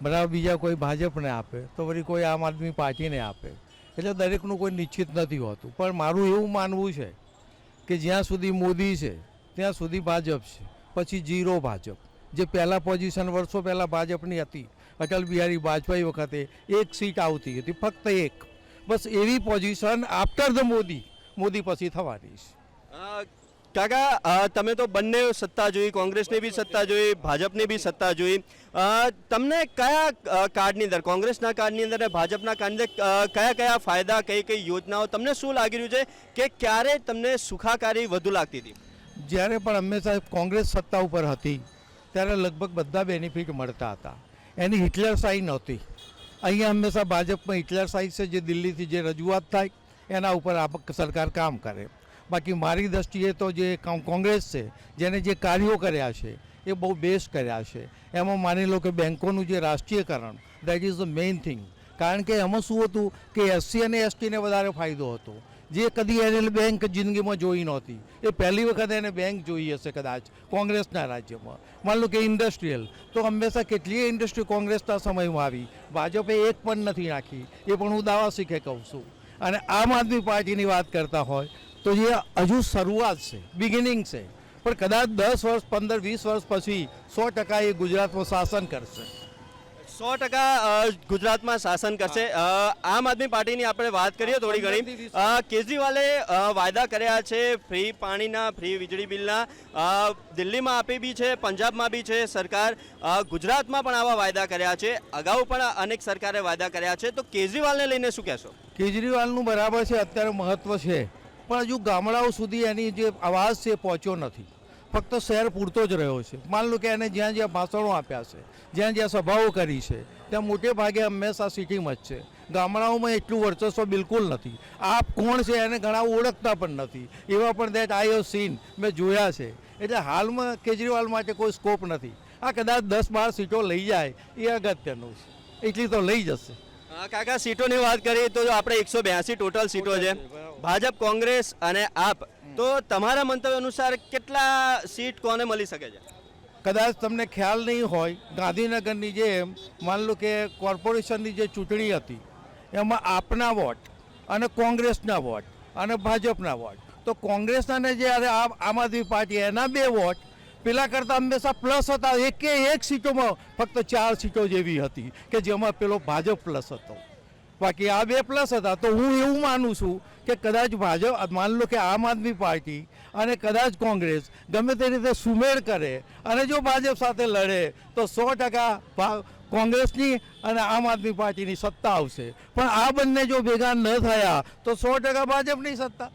બરાબર. બીજા કોઈ ભાજપને આપે તો વળી કોઈ આમ આદમી પાર્ટીને આપે. એટલે દરેકનું કોઈ નિશ્ચિત નથી હોતું. પણ મારું એવું માનવું છે કે જ્યાં સુધી મોદી છે ત્યાં સુધી ભાજપ છે, પછી ઝીરો ભાજપ. જે પહેલાં પોઝિશન વર્ષો પહેલાં ભાજપની હતી, અટલ બિહારી વાજપેયી વખતે એક સીટ આવતી હતી, ફક્ત એક. બસ એવી પોઝિશન આફ્ટર ધ મોદી પછી થવાની છે. કાકા, તમે તો બંને સત્તા જોઈ, કોંગ્રેસની બી સત્તા જોઈ, ભાજપની બી સત્તા જોઈ. તમને કયા કાર્ડની અંદર, કોંગ્રેસના કાર્ડની અંદર અને ભાજપના કાર્ડની અંદર કયા કયા ફાયદા, કઈ કઈ યોજનાઓ તમને શું લાગી રહ્યું છે કે ક્યારે તમને સુખાકારી વધુ લાગતી હતી? જ્યારે પણ હંમેશા કોંગ્રેસ સત્તા ઉપર હતી ત્યારે લગભગ બધા બેનિફિટ મળતા હતા. એની હિટલરશાહી નહોતી. અહીંયા હંમેશા ભાજપમાં હિટલરશાહી છે, જે દિલ્હીથી જે રજૂઆત થાય એના ઉપર આ સરકાર કામ કરે. બાકી મારી દૃષ્ટિએ તો જે કોંગ્રેસ છે, જેને જે કાર્યો કર્યા છે એ બહુ બેસ્ટ કર્યા છે. એમાં માની લો કે બેન્કોનું જે રાષ્ટ્રીયકરણ, that is the main thing. કારણ કે એમાં શું હતું કે એસસી અને એસટીને વધારે ફાયદો હતો, જે કદી એને બેંક જિંદગીમાં જોઈ નહોતી. એ પહેલી વખત એને બેંક જોઈ હશે કદાચ કોંગ્રેસના રાજ્યમાં. માન લો કે ઇન્ડસ્ટ્રીયલ, તો હંમેશા કેટલીય ઇન્ડસ્ટ્રી કોંગ્રેસના સમયમાં આવી, ભાજપે એક પણ નથી નાખી. એ પણ હું દાવા શીખે કહું છું. અને આમ આદમી પાર્ટીની વાત કરતા હોય તો જે હજુ શરૂઆત છે, બિગિનિંગ છે, પણ કદાચ 10 વર્ષ 15 20 વર્ષ પછી 100% એ ગુજરાતમાં શાસન કરશે. 100% ગુજરાતમાં શાસન કરશે. આમ આદમી પાર્ટીની આપણે વાત કરીએ થોડી ઘણી. કેજરીવાલે વાયદા કર્યા છે ફ્રી પાણીના, ફ્રી વીજળી બિલના. દિલ્હીમાં આપી બી છે, પંજાબમાં બી છે સરકાર, ગુજરાતમાં પણ આવા વાયદા કર્યા છે. અગાઉ પણ અનેક સરકારે વાયદા કર્યા છે. તો કેજરીવાલને લઈને શું કહેશો? કેજરીવાલનું બરાબર છે, અત્યારે મહત્ત્વ છે, પણ હજુ ગામડાઓ સુધી એની જે આવાજ છે પહોંચ્યો નથી. ફક્ત શહેર પૂરતો જ રહ્યો છે. માન લો કે એને જ્યાં જ્યાં ભાષણો આપ્યા છે, જ્યાં જ્યાં સભાઓ કરી છે, ત્યાં મોટે ભાગે હંમેશા સિટીમાં જ છે. ગામડાઓમાં એટલું વર્ચસ્વ બિલકુલ નથી. આપ કોણ છે એને ઘણા ઓળખતા પણ નથી. એવા પણ દેટ આઈ હેવ સીન, મેં જોયા છે. એટલે હાલમાં કેજરીવાલ માટે કોઈ સ્કોપ નથી. આ કદાચ 10-12 સીટો લઈ જાય એ અગત્યનું છે, એટલી તો લઈ જશે. કાકા સીટોની વાત કરીએ તો આપણે 182 ટોટલ સીટો છે, ભાજપ, કોંગ્રેસ અને આપ. તો તમારા મંતવ્ય અનુસાર કેટલા સીટ કોને મળી શકે છે? કદાચ તમને ખ્યાલ નહીં હોય, ગાંધીનગરની જેમ માન લો કે કોર્પોરેશનની જે ચૂંટણી હતી એમાં આપના વોટ અને કોંગ્રેસના વોટ અને ભાજપના વોટ, તો કોંગ્રેસના જ્યારે આમ આદમી પાર્ટી એના 2 વોટ પેલા કરતાં હંમેશા પ્લસ હતા. એક સીટોમાં ફક્ત 4 સીટો જેવી હતી કે જેમાં પેલો ભાજપ પ્લસ હતો, બાકી આ 2 પ્લસ હતા. તો હું એવું માનું છું કે કદાચ ભાજપ, માન લો કે આમ આદમી પાર્ટી અને કદાચ કોંગ્રેસ ગમે તે રીતે સુમેળ કરે અને જો ભાજપ સાથે લડે તો 100% કોંગ્રેસની અને આમ આદમી પાર્ટીની સત્તા આવશે. પણ આ બંને જો ભેગા ન થયા તો 100% ભાજપની સત્તા.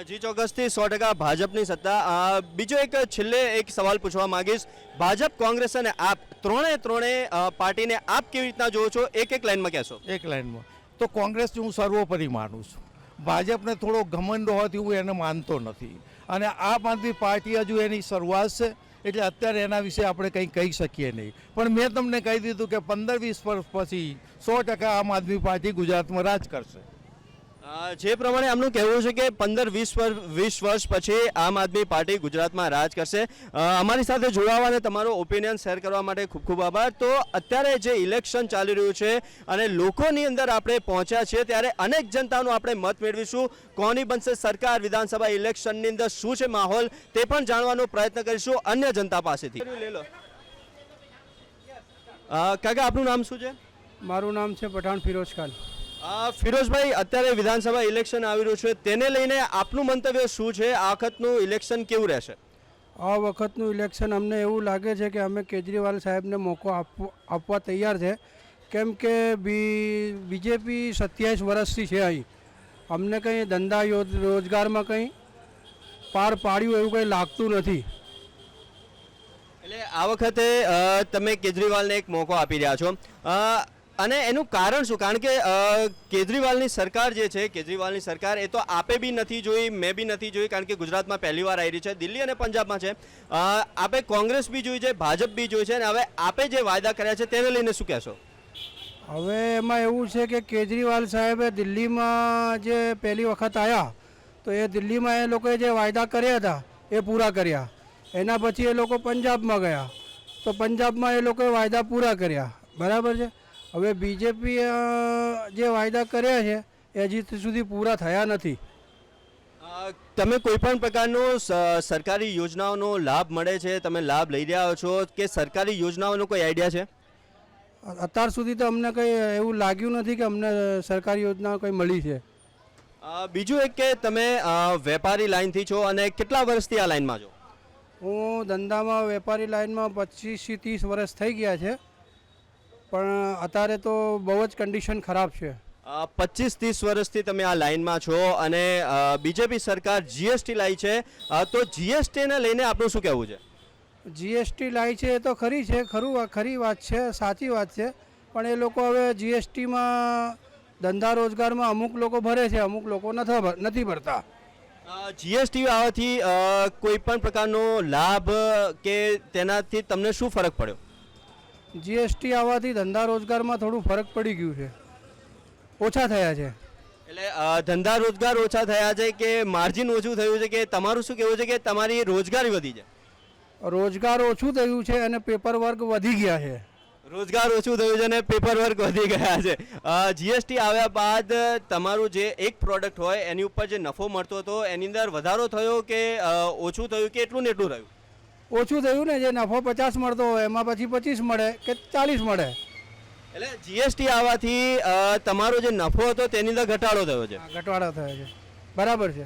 જી ચોક્કસથી 100% ભાજપની સત્તા. બીજો એક છેલ્લે એક સવાલ પૂછવા માંગીશ, ભાજપ, કોંગ્રેસ અને આપ ત્રણે પાર્ટીને આપ કેવી રીતના જોવો છો? એક લાઈનમાં કહેશો. એક લાઈનમાં તો કોંગ્રેસને હું સર્વોપરી માનું છું. ભાજપને થોડો ઘમંડ હોવાથી હું એને માનતો નથી. અને આમ આદમી પાર્ટી હજુ એની શરૂઆત છે, એટલે અત્યારે એના વિશે આપણે કંઈ કહી શકીએ નહીં. પણ મેં તમને કહી દીધું કે 15-20 વર્ષ પછી 100% આમ આદમી પાર્ટી ગુજરાતમાં રાજ કરશે. જે પ્રમાણે આમનું કહેવું છે કે 15-20 વર્ષ પછી આમ આદમી પાર્ટી ગુજરાતમાં રાજ કરશે. અમારી સાથે જોડાવા અને તમારો ઓપિનિયન શેર કરવા માટે ખૂબ ખૂબ આભાર. તો અત્યારે જે ઇલેક્શન ચાલી રહ્યું છે અને લોકોની અંદર આપણે પહોંચ્યા છીએ, ત્યારે અનેક જનતાનો આપણે મત મેળવીશું. કોની બનશે સરકાર, વિધાનસભા ઇલેક્શનની અંદર શું છે માહોલ, તે પણ જાણવાનો પ્રયત્ન કરીશું અન્ય જનતા પાસેથી. લઈ લો કાકા, આપનું નામ શું છે? મારું નામ છે પઠાણ ફિરોઝ ખાન. ફિરોઝભાઈ, અત્યારે વિધાનસભા ઇલેક્શન આવી રહ્યું છે, તેને લઈને આપનું મંતવ્ય શું છે? આ વખતનું ઇલેક્શન કેવું રહેશે? આ વખતનું ઇલેક્શન અમને એવું લાગે છે કે અમે કેજરીવાલ સાહેબને મોકો આપવા તૈયાર છે. કેમ કે બીજેપી 27 વર્ષથી છે અહીં. અમને કંઈ ધંધા રોજગારમાં કંઈ પાર પાડ્યું એવું કંઈ લાગતું નથી. એટલે આ વખતે તમે કેજરીવાલને એક મોકો આપી રહ્યા છો, અને એનું કારણ શું? કારણ કે કેજરીવાલની સરકાર જે છે, કેજરીવાલની સરકાર એ તો આપે બી નથી જોઈ, મેં બી નથી જોઈ, કારણ કે ગુજરાતમાં પહેલી વાર આવી રહી છે, દિલ્હી અને પંજાબમાં છે. આપે કોંગ્રેસ બી જોઈ છે, ભાજપ બી જોઈ છે, અને હવે આપે જે વાયદા કર્યા છે તેને લઈને શું કહેશો? હવે એમાં એવું છે કે કેજરીવાલ સાહેબે દિલ્હીમાં જે પહેલી વખત આવ્યા તો એ દિલ્હીમાં એ લોકોએ જે વાયદા કર્યા હતા એ પૂરા કર્યા. એના પછી એ લોકો પંજાબમાં ગયા તો પંજાબમાં એ લોકોએ વાયદા પૂરા કર્યા. બરાબર છે. હવે બીજેપી જે વાયદા કર્યા છે એ હજી સુધી પૂરા થયા નથી. તમે કોઈ પણ પ્રકારનો સરકારી યોજનાઓનો લાભ મળે છે, તમે લાભ લઈ રહ્યા છો કે સરકારી યોજનાઓનો કોઈ આઈડિયા છે? અત્યાર સુધી તો અમને કંઈ એવું લાગ્યું નથી કે અમને સરકારી યોજના કંઈ મળી છે. બીજું એક કે તમે વેપારી લાઇનથી છો અને કેટલા વર્ષથી આ લાઇનમાં છો? હું ધંધામાં વેપારી લાઇનમાં 25 થી 30 વર્ષ થઈ ગયા છે, પણ અત્યારે તો બહુ જ કન્ડિશન ખરાબ છે. 25-30 વર્ષથી તમે આ લાઇનમાં છો અને બીજેપી સરકાર જીએસટી લાવી છે, તો જીએસટીને લઈને આપનું શું કહેવું છે? જીએસટી લાવી છે એ તો ખરી છે, ખરી વાત છે, સાચી વાત છે. પણ એ લોકો હવે જીએસટીમાં ધંધા રોજગારમાં અમુક લોકો ભરે છે, અમુક લોકો નથી ભરતા. જીએસટી આવવાથી કોઈ પણ પ્રકારનો લાભ કે તેનાથી તમને શું ફરક પડ્યો? જીએસટી આવવાથી ધંધા રોજગારમાં થોડું ફરક પડી ગયું છે, ઓછા થયા છે. એટલે ધંધા રોજગાર ઓછા થયા છે કે માર્જિન ઓછું થયું છે, કે તમારું શું કહેવું છે કે તમારી રોજગારી વધી છે? રોજગાર ઓછું થયું છે અને પેપર વર્ક વધી ગયા છે. રોજગાર ઓછું થયું છે અને પેપર વર્ક વધી ગયા છે. જીએસટી આવ્યા બાદ તમારું જે એક પ્રોડક્ટ હોય એની ઉપર જે નફો મળતો હતો એની અંદર વધારો થયો કે ઓછું થયું કે એટલું ને એટલું રહ્યું? ઓછું થયું ને. જે નફો 50 મળતો હોય એમાં પછી 25 મળે કે 40 મળે. એટલે જીએસટી આવવાથી તમારો જે નફો હતો તેની અંદર ઘટાડો થયો છે? ઘટાડો થયો છે. બરાબર છે,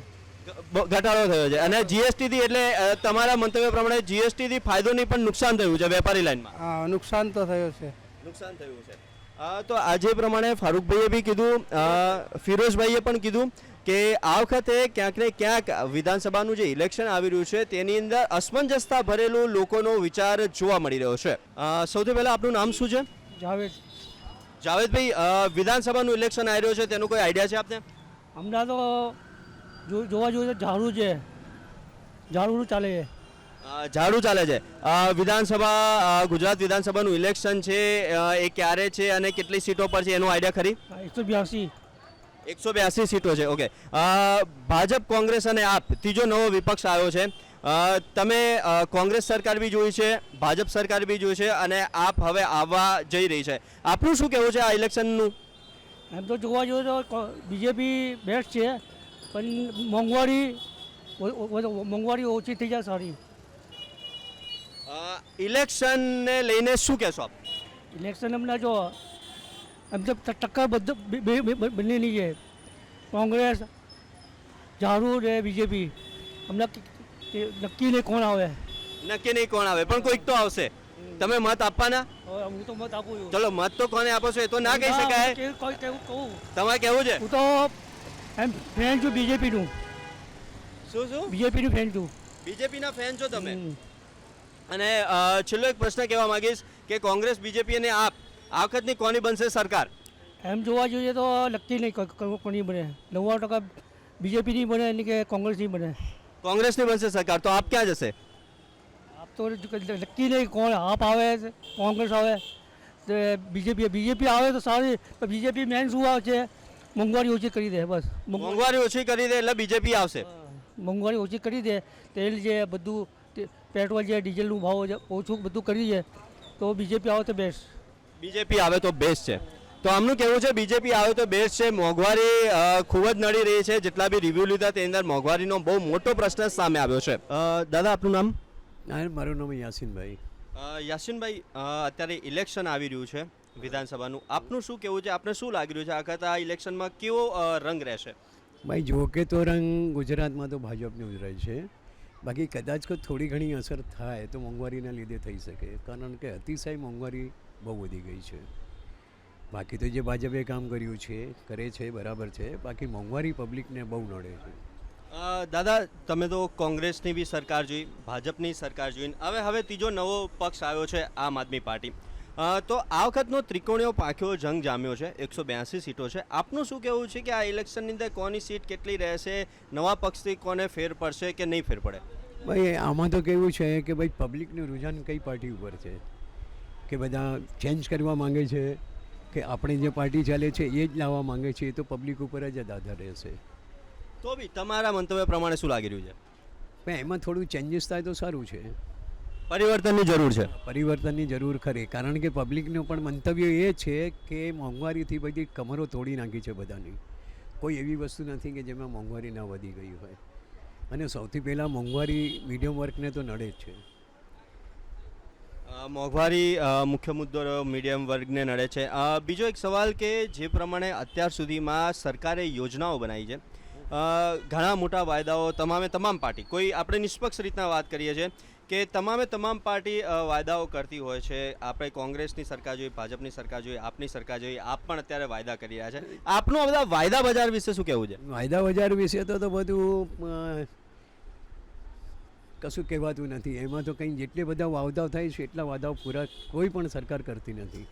ઘટાડો થયો છે. અને જીએસટીથી એટલે તમારા મંતવ્ય પ્રમાણે જીએસટીથી ફાયદો નહીં પણ નુકસાન થયું છે વેપારી લાઇનમાં? હા, નુકસાન તો થયું છે. નુકસાન થયું છે. તો આજે પ્રમાણે ફારૂકભાઈએ બી કીધું, ફિરોઝભાઈએ પણ કીધું કે આ વખતે ક્યાંક ને ક્યાંક વિધાનસભાનું જે ઇલેક્શન આવી રહ્યું છે તેની અંદર અસમંજસતા ભરેલું લોકોનો વિચાર જોવા મળી રહ્યો છે. સૌથી પહેલાં આપનું નામ શું છે? જાવેદ જાવેદભાઈ, વિધાનસભાનું ઇલેક્શન આવી રહ્યું છે તેનો કોઈ આઈડિયા છે આપને? હમણાં તો જોવા જોઈએ તો ઝાડુ છે, ઝાડુનું ચાલે છે. ઝાડુ ચાલે છે. ગુજરાત વિધાનસભાનું ઇલેક્શન છે એ ક્યારે છે અને કેટલી સીટો પર છે એનો આઈડિયા ખરી? 182. 182 સીટો છે. ઓકે. ભાજપ, કોંગ્રેસ અને આપ ત્રીજો નવો વિપક્ષ આવ્યો છે. તમે કોંગ્રેસ સરકાર બી જોઈ છે, ભાજપ સરકાર બી જોઈ છે અને આપ હવે આવવા જઈ રહી છે. આપનું શું કહેવું છે આ ઇલેક્શનનું? એમ તો જોવા જોઈએ તો બીજેપી બેસ્ટ છે, પણ મોંઘવારી ઓછી થઈ જાય સારી. ઇલેક્શનને લઈને શું કહેશો આપ? ઇલેક્શન હમણાં જો એમ તો ટક્કર બંનેની છે, કોંગ્રેસ, ઝાડુ ને બીજેપી. હમણાં નક્કી નહીં કોણ આવે. નક્કી નહીં કોણ આવે, પણ કોઈક તો આવશે. તમે મત આપવાના? હું તો મત આપું છું. ચલો, મત તો કોને આપો છો એ તો ના કહી શકાય. કહું તમારે કેવું છે? હું તો એમ ફ્રેન્ડ છું બીજેપીનું. શું? બીજેપીનું ફ્રેન્ડ છું. બીજેપીના ફેન છો તમે? અને છેલ્લો એક પ્રશ્ન કહેવા માંગીશ કે કોંગ્રેસ, બીજેપી અને આપ આ વખતની કોની બનશે સરકાર? એમ જોવા જોઈએ તો નક્કી નહીં કોની બને. 99% બીજેપીની બને એની કે કોંગ્રેસની બને. કોંગ્રેસની બનશે સરકાર, તો આપ ક્યાં જશે? આપ તો નક્કી નહીં કોણ આપ આવે, કોંગ્રેસ આવે, બીજેપી આવે તો સારી. પણ બીજેપી મેન શું આવે છે, મોંઘવારી ઓછી કરી દે બસ. મોંઘવારી ઓછી કરી દે એટલે બીજેપી આવશે. મોંઘવારી ઓછી કરી દે, તેલ જે બધું પેટ્રોલ જે ડીઝલનું ભાવ ઓછું બધું કરી દે તો બીજેપી આવે તો બેસ્ટ. બીજેપી આવે તો બેસ્ટ છે. તો આમનું કહેવું છે બીજેપી આવે તો બેસ્ટ છે. મોંઘવારી ખૂબ જ નડી રહી છે. જેટલા બી રિવ્યૂ લીધા તેની અંદર મોંઘવારીનો બહુ મોટો પ્રશ્ન સામે આવ્યો છે. દાદા, આપનું નામ? મારું નામ યાસીનભાઈ. યાસીનભાઈ, અત્યારે ઇલેક્શન આવી રહ્યું છે વિધાનસભાનું. આપનું શું કહેવું છે? આપને શું લાગી રહ્યું છે આ વખતે આ ઇલેક્શનમાં કેવો રંગ રહેશે? ભાઈ જો કે તો રંગ ગુજરાતમાં તો ભાજપનું જ રહે છે. બાકી કદાચ કોઈ થોડી ઘણી અસર થાય તો મોંઘવારીના લીધે થઈ શકે, કારણ કે અતિશય મોંઘવારી બહુ વધી ગઈ છે. બાકી તો જે ભાજપે કામ કર્યું છે કરે છે બરાબર છે, બાકી મોંઘવારી પબ્લિકને બહુ નડે છે. દાદા, તમે તો કોંગ્રેસની બી સરકાર જોઈ, ભાજપની સરકાર જોઈને હવે ત્રીજો નવો પક્ષ આવ્યો છે આમ આદમી પાર્ટી. તો આ વખતનો ત્રિકોણીયો પાખ્યો જંગ જામ્યો છે. 182 સીટો છે. આપનું શું કહેવું છે કે આ ઇલેક્શનની અંદર કોની સીટ કેટલી રહેશે? નવા પક્ષથી કોને ફેર પડશે કે નહીં ફેર પડે? ભાઈ આમાં તો કેવું છે કે ભાઈ પબ્લિકનું રૂઝાન કઈ પાર્ટી ઉપર છે, કે બધા ચેન્જ કરવા માંગે છે કે આપણે જે પાર્ટી ચાલે છે એ જ લાવવા માંગે છે, એ તો પબ્લિક ઉપર જ આધાર રહેશે. તો બી તમારા મંતવ્ય પ્રમાણે શું લાગી રહ્યું છે? પણ એમાં થોડું ચેન્જીસ થાય તો સારું છે. પરિવર્તનની જરૂર છે. પરિવર્તનની જરૂર ખરી, કારણ કે પબ્લિકનું પણ મંતવ્ય એ છે કે મોંઘવારીથી બધી કમરો તોડી નાખી છે બધાની. કોઈ એવી વસ્તુ નથી કે જેમાં મોંઘવારી ના વધી ગઈ હોય. અને સૌથી પહેલાં મોંઘવારી મીડિયમ વર્ગને તો નડે જ છે. મોંઘવારી મુખ્ય મુદ્દો મીડિયમ વર્ગને નડે છે. બીજો એક સવાલ કે જે પ્રમાણે અત્યાર સુધીમાં સરકારે યોજનાઓ બનાવી છે, ઘણા મોટા વાયદાઓ તમામ પાર્ટી, કોઈ આપણે નિષ્પક્ષ રીતના વાત કરીએ છીએ કે તમામ પાર્ટી વાયદાઓ કરતી હોય છે. આપણે કોંગ્રેસની સરકાર જોઈએ, ભાજપની સરકાર જોઈએ, આપની સરકાર જોઈએ, આપ પણ અત્યારે વાયદા કરી રહ્યા છે. આપનું આ બધા વાયદા બજાર વિશે શું કહેવું છે? વાયદા બજાર વિશે તો બધું કશું કહેવાતું નથી. એમાં તો કંઈ જેટલે બધા વાયદાઓ થાય છે એટલા વાયદાઓ પૂરા કોઈ પણ સરકાર કરતી નથી.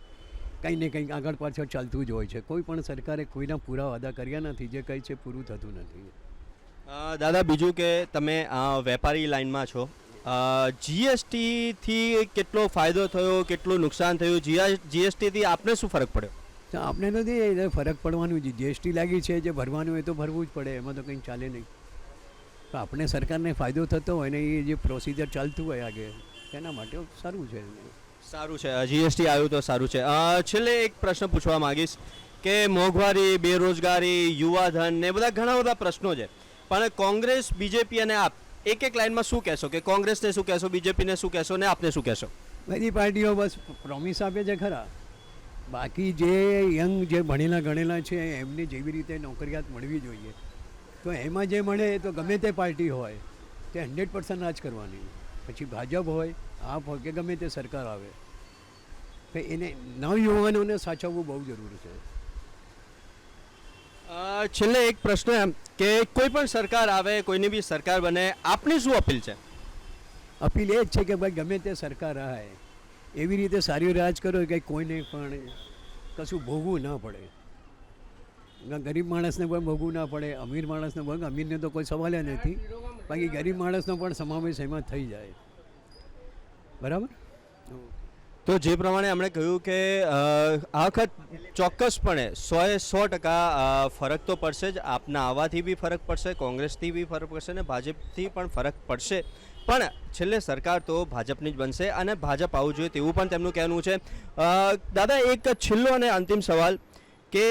કંઈ ને કંઈક આગળ પાછળ ચાલતું જ હોય છે. કોઈ પણ સરકારે કોઈના પૂરા વાદા કર્યા નથી. જે કંઈ છે પૂરું થતું નથી. દાદા, બીજું કે તમે વેપારી લાઇનમાં છો, જીએસટીથી કેટલો ફાયદો થયો, કેટલું નુકસાન થયું? જીએસટીથી આપને શું ફરક પડ્યો? તો આપણે નથી ફરક પડવાનું. જે જીએસટી લાગી છે જે ભરવાનું હોય તો ભરવું જ પડે, એમાં તો કંઈ ચાલે નહીં. તો આપણે સરકારને ફાયદો થતો હોય ને એ જે પ્રોસિજર ચાલતું હોય આગળ, તેના માટે સારું છે. સારું છે, જીએસટી આવ્યું તો સારું છે. છેલ્લે એક પ્રશ્ન પૂછવા માંગીશ કે મોંઘવારી, બેરોજગારી, યુવાધન ને બધા ઘણા બધા પ્રશ્નો છે, પણ કોંગ્રેસ, બીજેપી અને આપ એક લાઇનમાં શું કહેશો? કે કોંગ્રેસને શું કહેશો, બીજેપીને શું કહેશો ને આપને શું કહેશો? બધી પાર્ટીઓ બસ પ્રોમિસ આપે છે ખરા. બાકી જે યંગ જે ભણેલા ગણેલા છે એમને જેવી રીતે નોકરિયાત મળવી જોઈએ તો એમાં જે મળે તો ગમે તે પાર્ટી હોય તે 100% રાજ કરવાની. પછી ભાજપ હોય, આપ હોય કે ગમે તે સરકાર આવે, તો એને નવયુવાનોને સાચવવું બહુ જરૂરી છે. છેલ્લે એક પ્રશ્ન એમ કે કોઈ પણ સરકાર આવે, કોઈની બી સરકાર બને, આપની શું અપીલ છે? અપીલ એ જ છે કે ભાઈ ગમે તે સરકાર આવે એવી રીતે સારી રાજ કરો કે કોઈને પણ કશું ભોગવું ના પડે. ગરીબ માણસને પણ ભોગવું ના પડે, અમીર માણસને પણ. અમીરને તો કોઈ સવાલ જ નથી, બાકી ગરીબ માણસનો પણ સમાવેશ એમાં થઈ જાય. બરાબર. તો જે પ્રમાણે એમણે કહ્યું કે આ વખત ચોક્કસપણે 100% ફરક તો પડશે જ. આપના આવવાથી બી ફરક પડશે, કોંગ્રેસથી બી ફરક પડશે અને ભાજપથી પણ ફરક પડશે, પણ છેલ્લે સરકાર તો ભાજપની જ બનશે અને ભાજપ આવવું જોઈએ તેવું પણ તેમનું કહેવું છે. દાદા, એક છેલ્લો અને અંતિમ સવાલ કે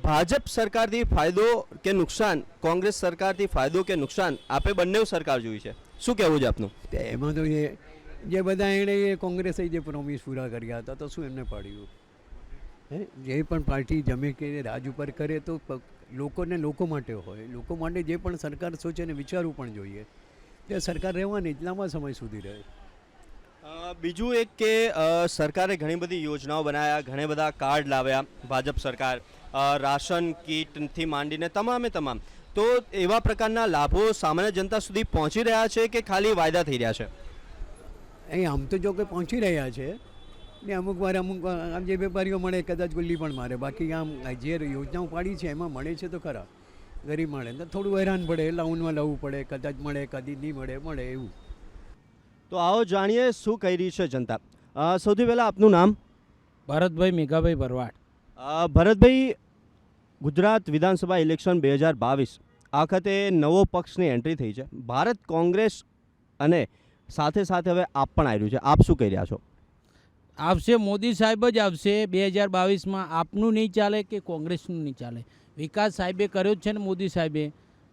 ભાજપ સરકારથી ફાયદો કે નુકસાન, કોંગ્રેસ સરકારથી ફાયદો કે નુકસાન, આપે બંને સરકાર જોઈ છે, શું કહેવું છે આપનું? એમાં તો જે બધા એણે કોંગ્રેસે જે પ્રોમિસ પૂરા કર્યા હતા તો શું એમને પાડ્યું? જે પણ પાર્ટી જમે કે રાજ ઉપર કરે તો લોકોને લોકો માટે હોય. લોકો માટે જે પણ સરકાર સોચે ને વિચારવું પણ જોઈએ. તે સરકાર રહેવાની જ લાંબા સમય સુધી રહે. બીજું એક કે સરકારે ઘણી બધી યોજનાઓ બનાવ્યા, ઘણા બધા કાર્ડ લાવ્યા ભાજપ સરકાર, રાશન કીટથી માંડીને તમામે તમામ. તો એવા પ્રકારના લાભો સામાન્ય જનતા સુધી પહોંચી રહ્યા છે કે ખાલી વાયદા થઈ રહ્યા છે? અહીં આમ તો જો કે પહોંચી રહ્યા છે ને અમુક વાર આમ જે વેપારીઓ મળે કદાચ ગુલ્લી પણ મારે, બાકી આમ જે યોજનાઓ પાડી છે એમાં મળે છે તો ખરા. ગરીબ મળે તો થોડું હેરાન પડે, લાઉનમાં લાવવું પડે, કદાચ મળે કદી નહીં મળે એવું. તો આવો જાણીએ શું કહી રહી છે જનતા. સૌથી પહેલાં આપનું નામ? ભરતભાઈ મેઘાભાઈ ભરવાડ. ભરતભાઈ, ગુજરાત વિધાનસભા ઇલેક્શન 2022 આ વખતે નવો પક્ષની એન્ટ્રી થઈ છે, ભારત કોંગ્રેસ, અને સાથે સાથે હવે આપ પણ આવ્યું છે. આપ શું કહી રહ્યા છો? આવશે, મોદી સાહેબ જ આવશે 2022માં. આપનું નહીં ચાલે કે કોંગ્રેસનું નહીં ચાલે. વિકાસ સાહેબે કર્યો જ છે ને, મોદી સાહેબે.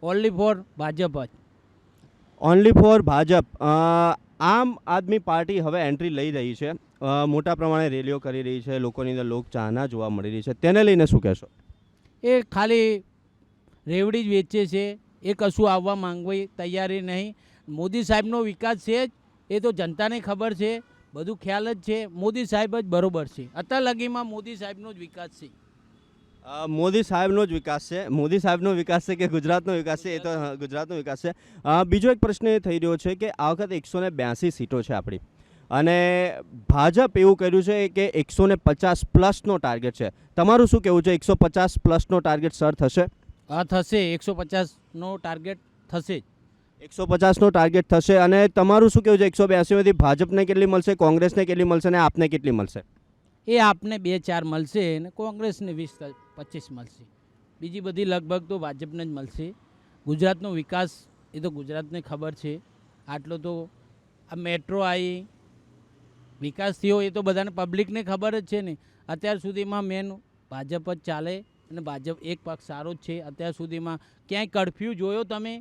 ઓનલી ફોર ભાજપ જ. Only for Bhajap. Aam Aadmi party હવે એન્ટ્રી લઈ રહી છે, મોટા પ્રમાણે રેલીઓ કરી રહી છે, લોકોની અંદર લોકચાહના જોવા મળી રહી છે, તેને લઈને શું કહેશો? એ ખાલી રેવડી જ વેચે છે, એ કશું આવવા માંગવી તૈયારી નહીં. મોદી સાહેબનો વિકાસ છે જ, એ તો જનતાને ખબર છે, બધું ખ્યાલ જ છે. મોદી સાહેબ જ બરોબર છે. અત્યાર લગીમાં મોદી સાહેબનો જ વિકાસ છે. મોદી સાહેબનો જ વિકાસ છે. મોદી સાહેબનો વિકાસ છે કે ગુજરાતનો વિકાસ છે? એ તો ગુજરાતનો વિકાસ છે. બીજો એક પ્રશ્ન એ થઈ રહ્યો છે કે આ વખતે 182 સીટો છે આપણી, અને ભાજપ એવું કર્યું છે કે 150+ ટાર્ગેટ છે. તમારું શું કહેવું છે? 150+ ટાર્ગેટ સર થશે? હા, થશે. 150નો ટાર્ગેટ થશે. 150નો ટાર્ગેટ થશે. અને તમારું શું કહેવું છે? 182માંથી ભાજપને કેટલી મળશે, કોંગ્રેસને કેટલી મળશે અને આપને કેટલી મળશે? એ આપને 2-4 મળશે અને કોંગ્રેસને 20-25 મળશે. બીજી બધી લગભગ તો ભાજપને જ મળશે. ગુજરાતનો વિકાસ એ તો ગુજરાતને ખબર છે. આટલો તો આ મેટ્રો આવી, વિકાસ થયો, એ તો બધાને પબ્લિકને ખબર જ છે ને. અત્યાર સુધીમાં મેન ભાજપ જ ચાલે અને ભાજપ એક પક્ષ સારો જ છે. અત્યાર સુધીમાં ક્યાંય કર્ફ્યુ જોયો તમે?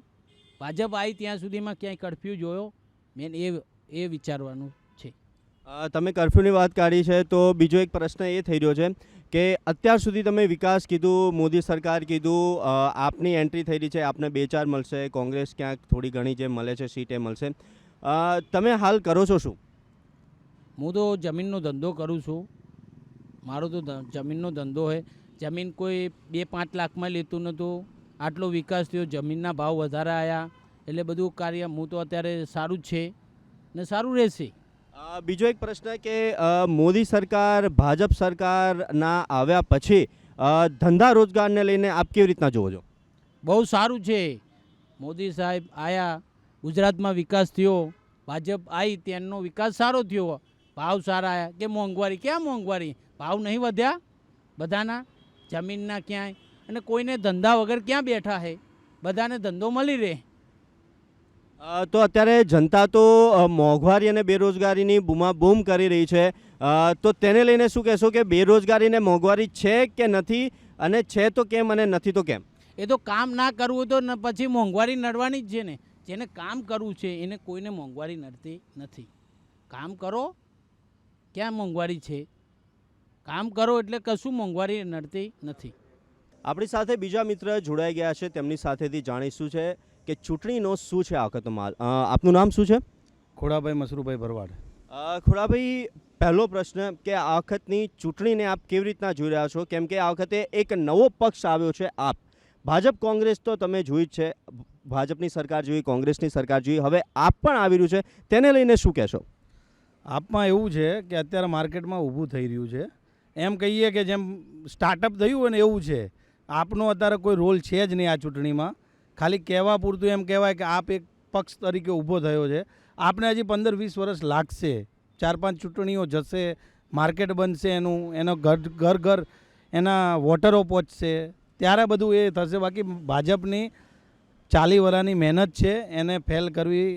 ભાજપ આવી ત્યાં સુધીમાં ક્યાંય કર્ફ્યુ જોયો? મેન એ વિચારવાનું છે. તમે કર્ફ્યુની વાત કાઢી છે તો બીજો એક પ્રશ્ન એ થઈ રહ્યો છે કે અત્યાર સુધી તમે વિકાસ કીધું, મોદી સરકાર કીધું, આપની એન્ટ્રી થઈ રહી છે, આપને 2-4 મળશે, કોંગ્રેસ ક્યાંક થોડી ઘણી જે મળે છે સીટ એ મળશે. તમે હાલ કરો છો શું? હું તો જમીનનો ધંધો કરું છું. મારો તો જમીનનો ધંધો હોય. જમીન કોઈ 2-5 લાખમાં લેતું નહોતું. આટલો વિકાસ થયો, જમીનના ભાવ વધારે આવ્યા, એટલે બધું કાર્ય હું તો અત્યારે સારું જ છે ને સારું રહેશે. બીજો એક પ્રશ્ન કે મોદી સરકાર, ભાજપ સરકારના આવ્યા પછી ધંધા રોજગારને લઈને આપ કેવી રીતના જોવો છો? બહુ સારું છે. મોદી સાહેબ આવ્યા, ગુજરાતમાં વિકાસ થયો. ભાજપ આવી ત્યાંનો વિકાસ સારો થયો, ભાવ સારા આવ્યા. કે મોંઘવારી? ક્યાં મોંઘવારી? ભાવ નહીં વધ્યા બધાના, જમીનના ક્યાંય. અને કોઈને ધંધા વગર ક્યાં બેઠા છે? બધાને ધંધો મળી રહે. તો અત્યારે જનતા તો મોંઘવારી અને બેરોજગારીની બૂમાબૂમ કરી રહી છે, તો તેને લઈને શું કહેશો કે બેરોજગારી ને મોંઘવારી છે કે નથી, અને છે તો કેમ અને નથી તો કેમ? એ તો કામ ના કરવું તો પછી મોંઘવારી નડવાની જ છે ને. જેને કામ કરવું છે એને કોઈને મોંઘવારી નડતી નથી. કામ કરો, ક્યાં મોંઘવારી છે? કામ કરો એટલે કશું મોંઘવારી નડતી નથી. આપણી સાથે બીજા મિત્ર જોડાઈ ગયા છે, તેમની સાથેથી જાણીશું છે કે ચૂંટણીનો શું છે આ વખતનો માલ. આપનું નામ શું છે? ખોડાભાઈ મસરૂભાઈ ભરવાડ. ખોડાભાઈ, પહેલો પ્રશ્ન કે આ વખતની ચૂંટણીને આપ કેવી રીતના જોઈ રહ્યા છો? કેમ કે આ વખતે એક નવો પક્ષ આવ્યો છે આપ, ભાજપ કોંગ્રેસ તો તમે જોઈ જ છે, ભાજપની સરકાર જોઈ, કોંગ્રેસની સરકાર જોઈ, હવે આપ પણ આવી રહ્યું છે, તેને લઈને શું કહેશો? આપમાં એવું છે કે અત્યારે માર્કેટમાં ઊભું થઈ રહ્યું છે, એમ કહીએ કે જેમ સ્ટાર્ટઅપ થયું હોય ને એવું છે. આપનો અત્યારે કોઈ રોલ છે જ નહીં આ ચૂંટણીમાં, ખાલી કહેવા પૂરતું એમ કહેવાય કે આપ એક પક્ષ તરીકે ઊભો થયો છે. આપને હજી 15-20 વર્ષ લાગશે, 4-5 ચૂંટણીઓ જશે, માર્કેટ બનશે એનો ઘર ઘર એના વોટરો પહોંચશે, ત્યારે બધું એ થશે. બાકી ભાજપની 40 વર્ષની મહેનત છે, એને ફેલ કરવી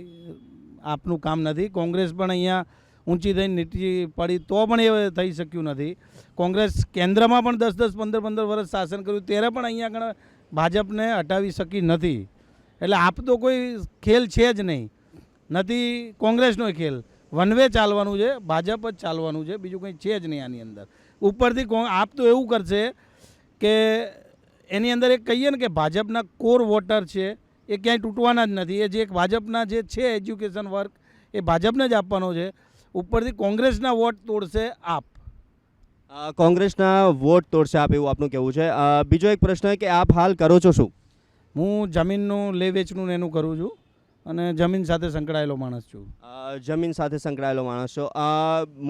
આપનું કામ નથી. કોંગ્રેસ પણ અહીંયા ઊંચી થઈને નીચી પડી તો પણ એ થઈ શક્યું નથી. કોંગ્રેસ કેન્દ્રમાં પણ 10-10, 15-15 વર્ષ શાસન કર્યું, ત્યારે પણ અહીંયા આગળ ભાજપને હટાવી શકી નથી. એટલે આપ તો કોઈ ખેલ છે જ નહીં, નથી કોંગ્રેસનો ખેલ. વન વે ચાલવાનું છે, ભાજપ જ ચાલવાનું છે, બીજું કંઈ છે જ નહીં આની અંદર. ઉપરથી આપ તો એવું કરશે કે એની અંદર એક કહીએ ને કે ભાજપના કોર વોટર છે એ ક્યાંય તૂટવાના જ નથી. એ જે એક ભાજપના જે છે એજ્યુકેશન વર્ક એ ભાજપને જ આપવાનો છે. ઉપરથી કોંગ્રેસના વોટ તોડશે આપ. કોંગ્રેસના વોટ તોડશે આપ, એવું આપનું કહેવું છે. બીજો એક પ્રશ્ન કે આપ હાલ કરો છો શું? હું જમીનનું લે વેચનું ને એનું કરું છું અને જમીન સાથે સંકળાયેલો માણસ છું. જમીન સાથે સંકળાયેલો માણસ છો.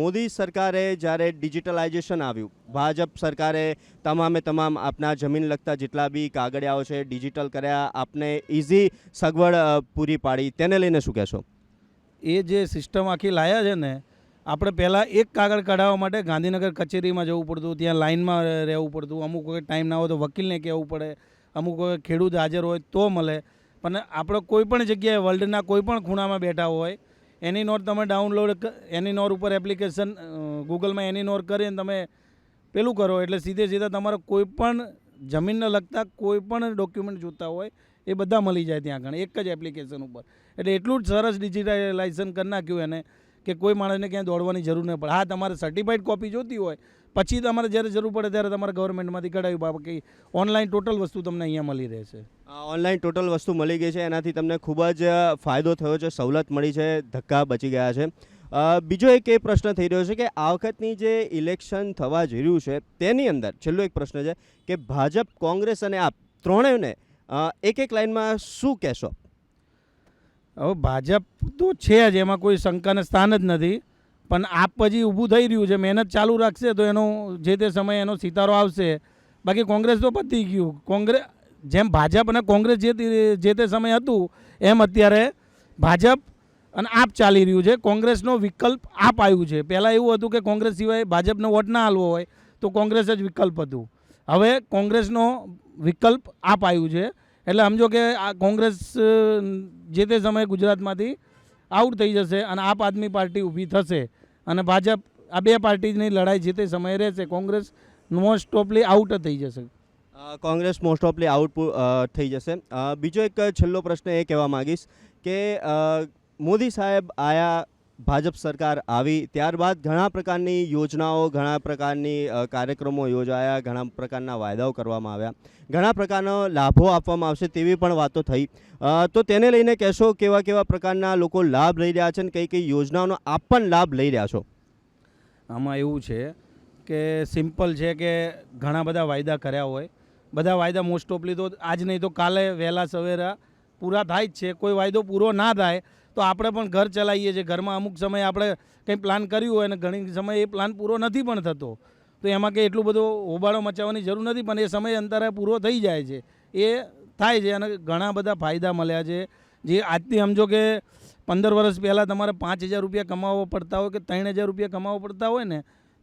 મોદી સરકારે જ્યારે ડિજિટલાઇઝેશન આવ્યું, ભાજપ સરકારે તમામ આપના જમીન લગતા જેટલા બી કાગળિયાઓ છે ડિજિટલ કર્યા, આપને ઇઝી સગવડ પૂરી પાડી, તેને લઈને શું કહેશો? એ જે સિસ્ટમ આખી લાયા છે ને, આપણે પહેલાં એક કાગળ કઢાવવા માટે ગાંધીનગર કચેરીમાં જવું પડતું, ત્યાં લાઇનમાં રહેવું પડતું, અમુક વખત ટાઈમ ના હોય તો વકીલને કહેવું પડે, અમુક વખત ખેડૂત હાજર હોય તો મળે. પણ આપણે કોઈ પણ જગ્યાએ વર્લ્ડના કોઈ પણ ખૂણામાં બેઠા હોય, એની નોટ તમે ડાઉનલોડ, એની નોટ ઉપર એપ્લિકેશન ગૂગલમાં એની નોટ કરીને તમે પેલું કરો એટલે સીધે તમારે કોઈ પણ જમીનને લગતા કોઈ પણ ડોક્યુમેન્ટ જોતા હોય એ બધા મળી જાય ત્યાં આગળ એક જ એપ્લિકેશન ઉપર. એટલે એટલું જ સરસ ડિજિટલાઇઝેશન કરી નાખ્યું એને કે કોઈ માણસને ક્યાંય દોડવાની જરૂર નહીં પડે. હા, તમારે સર્ટિફાઈડ કોપી જોતી હોય પછી તમારે જ્યારે જરૂર પડે ત્યારે તમારે ગવર્મેન્ટમાંથી કઢાવી, બાકી ઓનલાઈન ટોટલ વસ્તુ તમને અહીંયા મળી રહેશે. ઓનલાઈન ટોટલ વસ્તુ મળી ગઈ છે, એનાથી તમને ખૂબ જ ફાયદો થયો છે, સવલત મળી છે, ધક્કા બચી ગયા છે. બીજો એક એ પ્રશ્ન થઈ રહ્યો છે કે આ વખતની જે ઇલેક્શન થવા જઈ રહ્યું છે તેની અંદર છેલ્લો એક પ્રશ્ન છે કે ભાજપ, કોંગ્રેસ અને આપ ત્રણેયને એક લાઇનમાં શું કહેશો? હવે ભાજપ તો છે જ, એમાં કોઈ શંકાને સ્થાન જ નથી. પણ આપ પછી ઊભું થઈ રહ્યું છે, મહેનત ચાલુ રાખશે તો એનો જે તે સમયે એનો સિતારો આવશે. બાકી કોંગ્રેસ તો પતી ગયું. કોંગ્રેસ જેમ ભાજપ અને કોંગ્રેસ જે તે સમય હતું એમ અત્યારે ભાજપ અને આપ ચાલી રહ્યું છે. કોંગ્રેસનો વિકલ્પ આપ આવ્યું છે. પહેલાં એવું હતું કે કોંગ્રેસ સિવાય ભાજપને વોટ ના આલવો હોય તો કોંગ્રેસ જ વિકલ્પ હતું. હવે કોંગ્રેસનો વિકલ્પ આપ આવ્યું છે. એટલે સમજો કે આ કોંગ્રેસ જે તે સમયે ગુજરાતમાંથી આઉટ થઈ જશે અને આપ આદમી પાર્ટી ઊભી થશે અને ભાજપ, આ બે પાર્ટીની લડાઈ જે તે સમયે રહેશે. કોંગ્રેસ મોસ્ટ ઓફલી આઉટ થઈ જશે. કોંગ્રેસ મોસ્ટ ઓફલી આઉટ થઈ જશે. બીજો એક છેલ્લો પ્રશ્ન એ કહેવા માગીશ કે મોદી સાહેબ આયા, ભાજપ સરકાર આવી, ત્યારબાદ ઘણા પ્રકારની યોજનાઓ, ઘણા પ્રકારની કાર્યક્રમો યોજાયા, ઘણા પ્રકારના વાયદાઓ કરવામાં આવ્યા, ઘણા પ્રકારના લાભો આપવામાં આવશે તેવી પણ વાતો થઈ. તો તેને લઈને કહેશો કેવા કેવા પ્રકારના લોકો લાભ લઈ રહ્યા છે અને કઈ કઈ યોજનાઓનો આપ પણ લાભ લઈ રહ્યા છો? આમાં એવું છે કે સિમ્પલ છે કે ઘણા બધા વાયદા કર્યા હોય, બધા વાયદા મોસ્ટ ઓફલી તો આજ નહીં તો કાલે વહેલા સવેરા પૂરા થાય જ છે. કોઈ વાયદો પૂરો ના થાય તો આપણે પણ ઘર ચલાવીએ છીએ. ઘરમાં અમુક સમયે આપણે કંઈ પ્લાન કર્યું હોય અને ઘણી સમયે એ પ્લાન પૂરો નથી પણ થતો, તો એમાં કંઈ એટલું બધું હોબાળો મચાવવાની જરૂર નથી, પણ એ સમય અંતરે પૂરો થઈ જાય છે. એ થાય છે અને ઘણા બધા ફાયદા મળ્યા છે. જે આજથી સમજો કે 15 વર્ષ પહેલાં તમારે 5,000 રૂપિયા કમાવવા પડતા હોય કે 3,000 રૂપિયા કમાવવા પડતા હોય ને,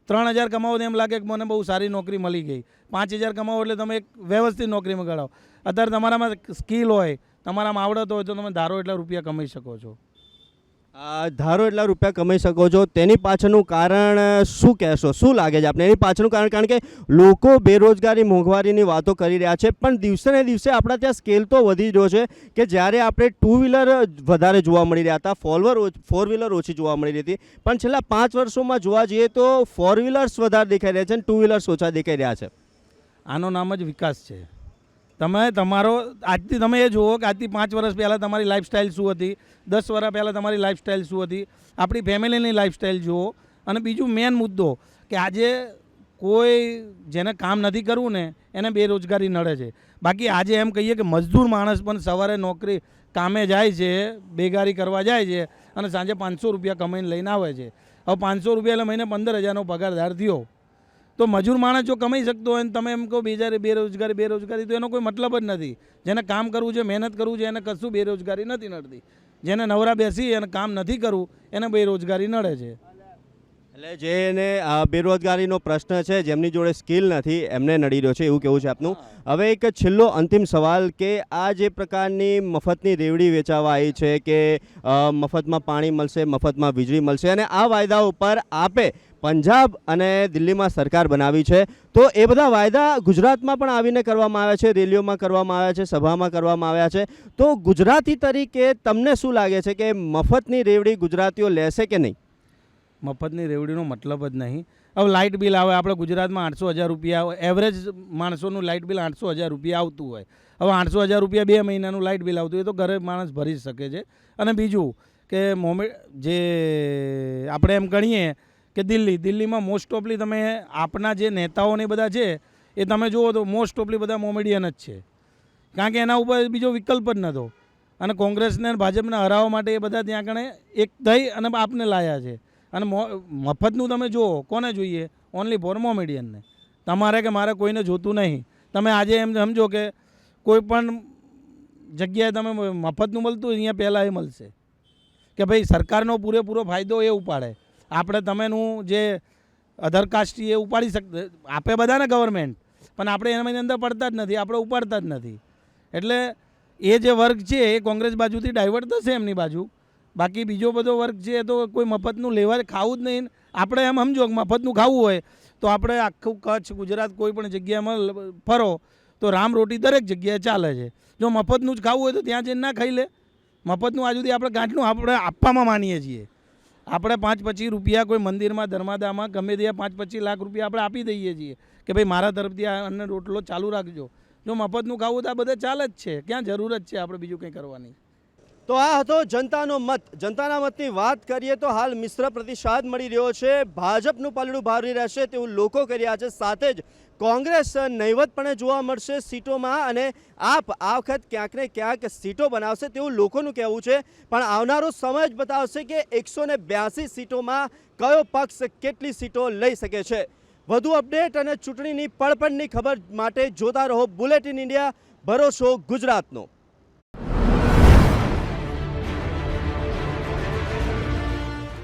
3,000 કમાવો તો એમ લાગે કે મને બહુ સારી નોકરી મળી ગઈ. 5,000 કમાવો એટલે તમે એક વ્યવસ્થિત નોકરીમાં ગણાવો. અત્યારે તમારામાં સ્કિલ હોય, તમારામાં આવડત હોય તો તમે ધારો એટલા રૂપિયા કમાઈ શકો છો. ધારો એટલા રૂપિયા કમાઈ શકો છો, તેની પાછળનું કારણ શું કહેશો? શું લાગે છે આપને એની પાછળનું કારણ? કારણ કે લોકો બેરોજગારી, મોંઘવારીની વાતો કરી રહ્યા છે, પણ દિવસે ને દિવસે આપણા ત્યાં સ્કેલ તો વધી રહ્યો છે કે જ્યારે આપણે 2 વ્હીલર વધારે જોવા મળી રહ્યા હતા, 4 વ્હીલર ઓછી જોવા મળી રહી હતી, પણ છેલ્લા 5 વર્ષોમાં જોવા જઈએ તો 4 વ્હીલર્સ વધારે દેખાઈ રહ્યા છે અને 2 વ્હીલર્સ ઓછા દેખાઈ રહ્યા છે. આનો નામ જ વિકાસ છે. તમે તમારો આજથી તમે એ જુઓ કે આજથી 5 વર્ષ પહેલાં તમારી લાઈફસ્ટાઈલ શું હતી, 10 વર્ષ પહેલાં તમારી લાઈફસ્ટાઈલ શું હતી, આપણી ફેમિલીની લાઈફસ્ટાઈલ જુઓ. અને બીજું મેન મુદ્દો કે આજે કોઈ જેને કામ નથી કરવું ને એને બેરોજગારી નડે છે. બાકી આજે એમ કહીએ કે મજદૂર માણસ પણ સવારે નોકરી કામે જાય છે, બેગારી કરવા જાય છે અને સાંજે 500 રૂપિયા કમાઈને લઈને આવે છે. હવે 500 રૂપિયા એટલે મહિને 15,000નો પગારદાર થયો. તો મજૂર માણસ જો કમાઈ શકતો હોય ને તમે એમ કહો બેરોજગારી તો એનો કોઈ મતલબ જ નથી. જેને કામ કરવું છે, મહેનત કરવું છે, એને કશું બેરોજગારી નથી નડતી. જેને નવરા બેસી અને કામ નથી કરવું એને બેરોજગારી નડે છે. એટલે જેને બેરોજગારીનો પ્રશ્ન છે, જેમની જોડે સ્કિલ નથી, એમને નડી રહ્યો છે, એવું કેવું છે આપનું. હવે એક છેલ્લો અંતિમ સવાલ કે આ જે પ્રકારની મફતની રેવડી વેચાવા આવી છે કે મફતમાં પાણી મળશે, મફતમાં વીજળી મળશે અને આ વાયદાઓ પર આપે પંજાબ અને દિલ્હીમાં સરકાર બનાવી છે, તો એ બધા વાયદા ગુજરાતમાં પણ આવીને કરવામાં આવ્યા છે, રેલીઓમાં કરવામાં આવ્યા છે, સભામાં કરવામાં આવ્યા છે. તો ગુજરાતી તરીકે તમને શું લાગે છે કે મફતની રેવડી ગુજરાતીઓ લેશે કે નહીં? મફતની રેવડીનો મતલબ જ નહીં. હવે લાઇટ બિલ આવે, આપણે ગુજરાતમાં 800,000 રૂપિયા, એવરેજ માણસોનું લાઇટ બિલ 800,000 રૂપિયા આવતું હોય. હવે 800,000 રૂપિયા 2 મહિનાનું લાઇટ બિલ આવતું હોય તો ઘરે માણસ ભરી શકે છે. અને બીજું કે જે આપણે એમ ગણીએ કે દિલ્હીમાં મોસ્ટ ઓફલી તમે આપના જે નેતાઓને બધા છે એ તમે જુઓ તો મોસ્ટ ઓફલી બધા મોમેડિયન જ છે, કારણ કે એના ઉપર બીજો વિકલ્પ જ નહોતો. અને કોંગ્રેસને ભાજપને હરાવવા માટે એ બધા ત્યાં આગળ એક થઈ અને આપને લાયા છે. અને મફતનું તમે જુઓ કોને જોઈએ? ઓનલી ફોર મોમેડિયનને. તમારે કે મારે કોઈને જોતું નહીં. તમે આજે એમ સમજો કે કોઈ પણ જગ્યાએ તમે મફતનું મળતું અહીંયા પહેલાં એ મળશે કે ભાઈ સરકારનો પૂરેપૂરો ફાયદો એ ઉપાડે. આપણે તમેનું જે અધર કાસ્ટ એ ઉપાડી શકते, આપે બધાને ગવર્મેન્ટ, પણ આપણે એની અંદર પડતા જ નથી, આપણે ઉપાડતા જ નથી. એટલે એ જે વર્ગ છે એ કોંગ્રેસ બાજુથી ડાયવર્ટ થશે એમની બાજુ. બાકી બીજો બધો વર્ગ છે તો કોઈ મફતનું લેવા ખાવું જ નહીં. આપણે એમ સમજો કે મફતનું ખાવું હોય તો આપણે આખું કચ્છ, ગુજરાત કોઈ પણ જગ્યામાં ફરો તો રામ રોટી દરેક જગ્યાએ ચાલે છે. જો મફતનું જ ખાવું હોય તો ત્યાં જઈને ના ખાઈ લે. મફતનું આ સુધી આપણે ગાંઠનું આપણે આપવામાં માનીએ છીએ. આપણે 5-25 રૂપિયા કોઈ મંદિરમાં, ધર્માદામાં ગમે ત્યાં 5-25 લાખ રૂપિયા આપણે આપી દઈએ છીએ કે ભાઈ મારા તરફથી આ અન્ન રોટલો ચાલુ રાખજો. જો મફતનું ખાવું તો આ બધે ચાલે જ છે. ક્યાં જરૂરત છે આપણે બીજું કંઈ કરવાની? તો આ હતો જનતાનો મત. જનતાના મતની વાત કરીએ તો હાલ મિશ્ર પ્રતિસાદ મળી રહ્યો છે. ભાજપનું પલડું ભારી રહેશે તેવું લોકો કરી રહ્યા છે. સાથે જ કોંગ્રેસ નહીવતપણે જોવા મળશે સીટોમાં અને આપ આ વખત ક્યાંક ને ક્યાંક સીટો બનાવશે તેવું લોકોનું કહેવું છે. પણ આવનારો સમય જ બતાવશે કે 182 સીટોમાં કયો પક્ષ કેટલી સીટો લઈ શકે છે. વધુ અપડેટ અને ચૂંટણીની પળપળની ખબર માટે જોતા રહો બુલેટિન ઇન્ડિયા, ભરોસો ગુજરાતનો.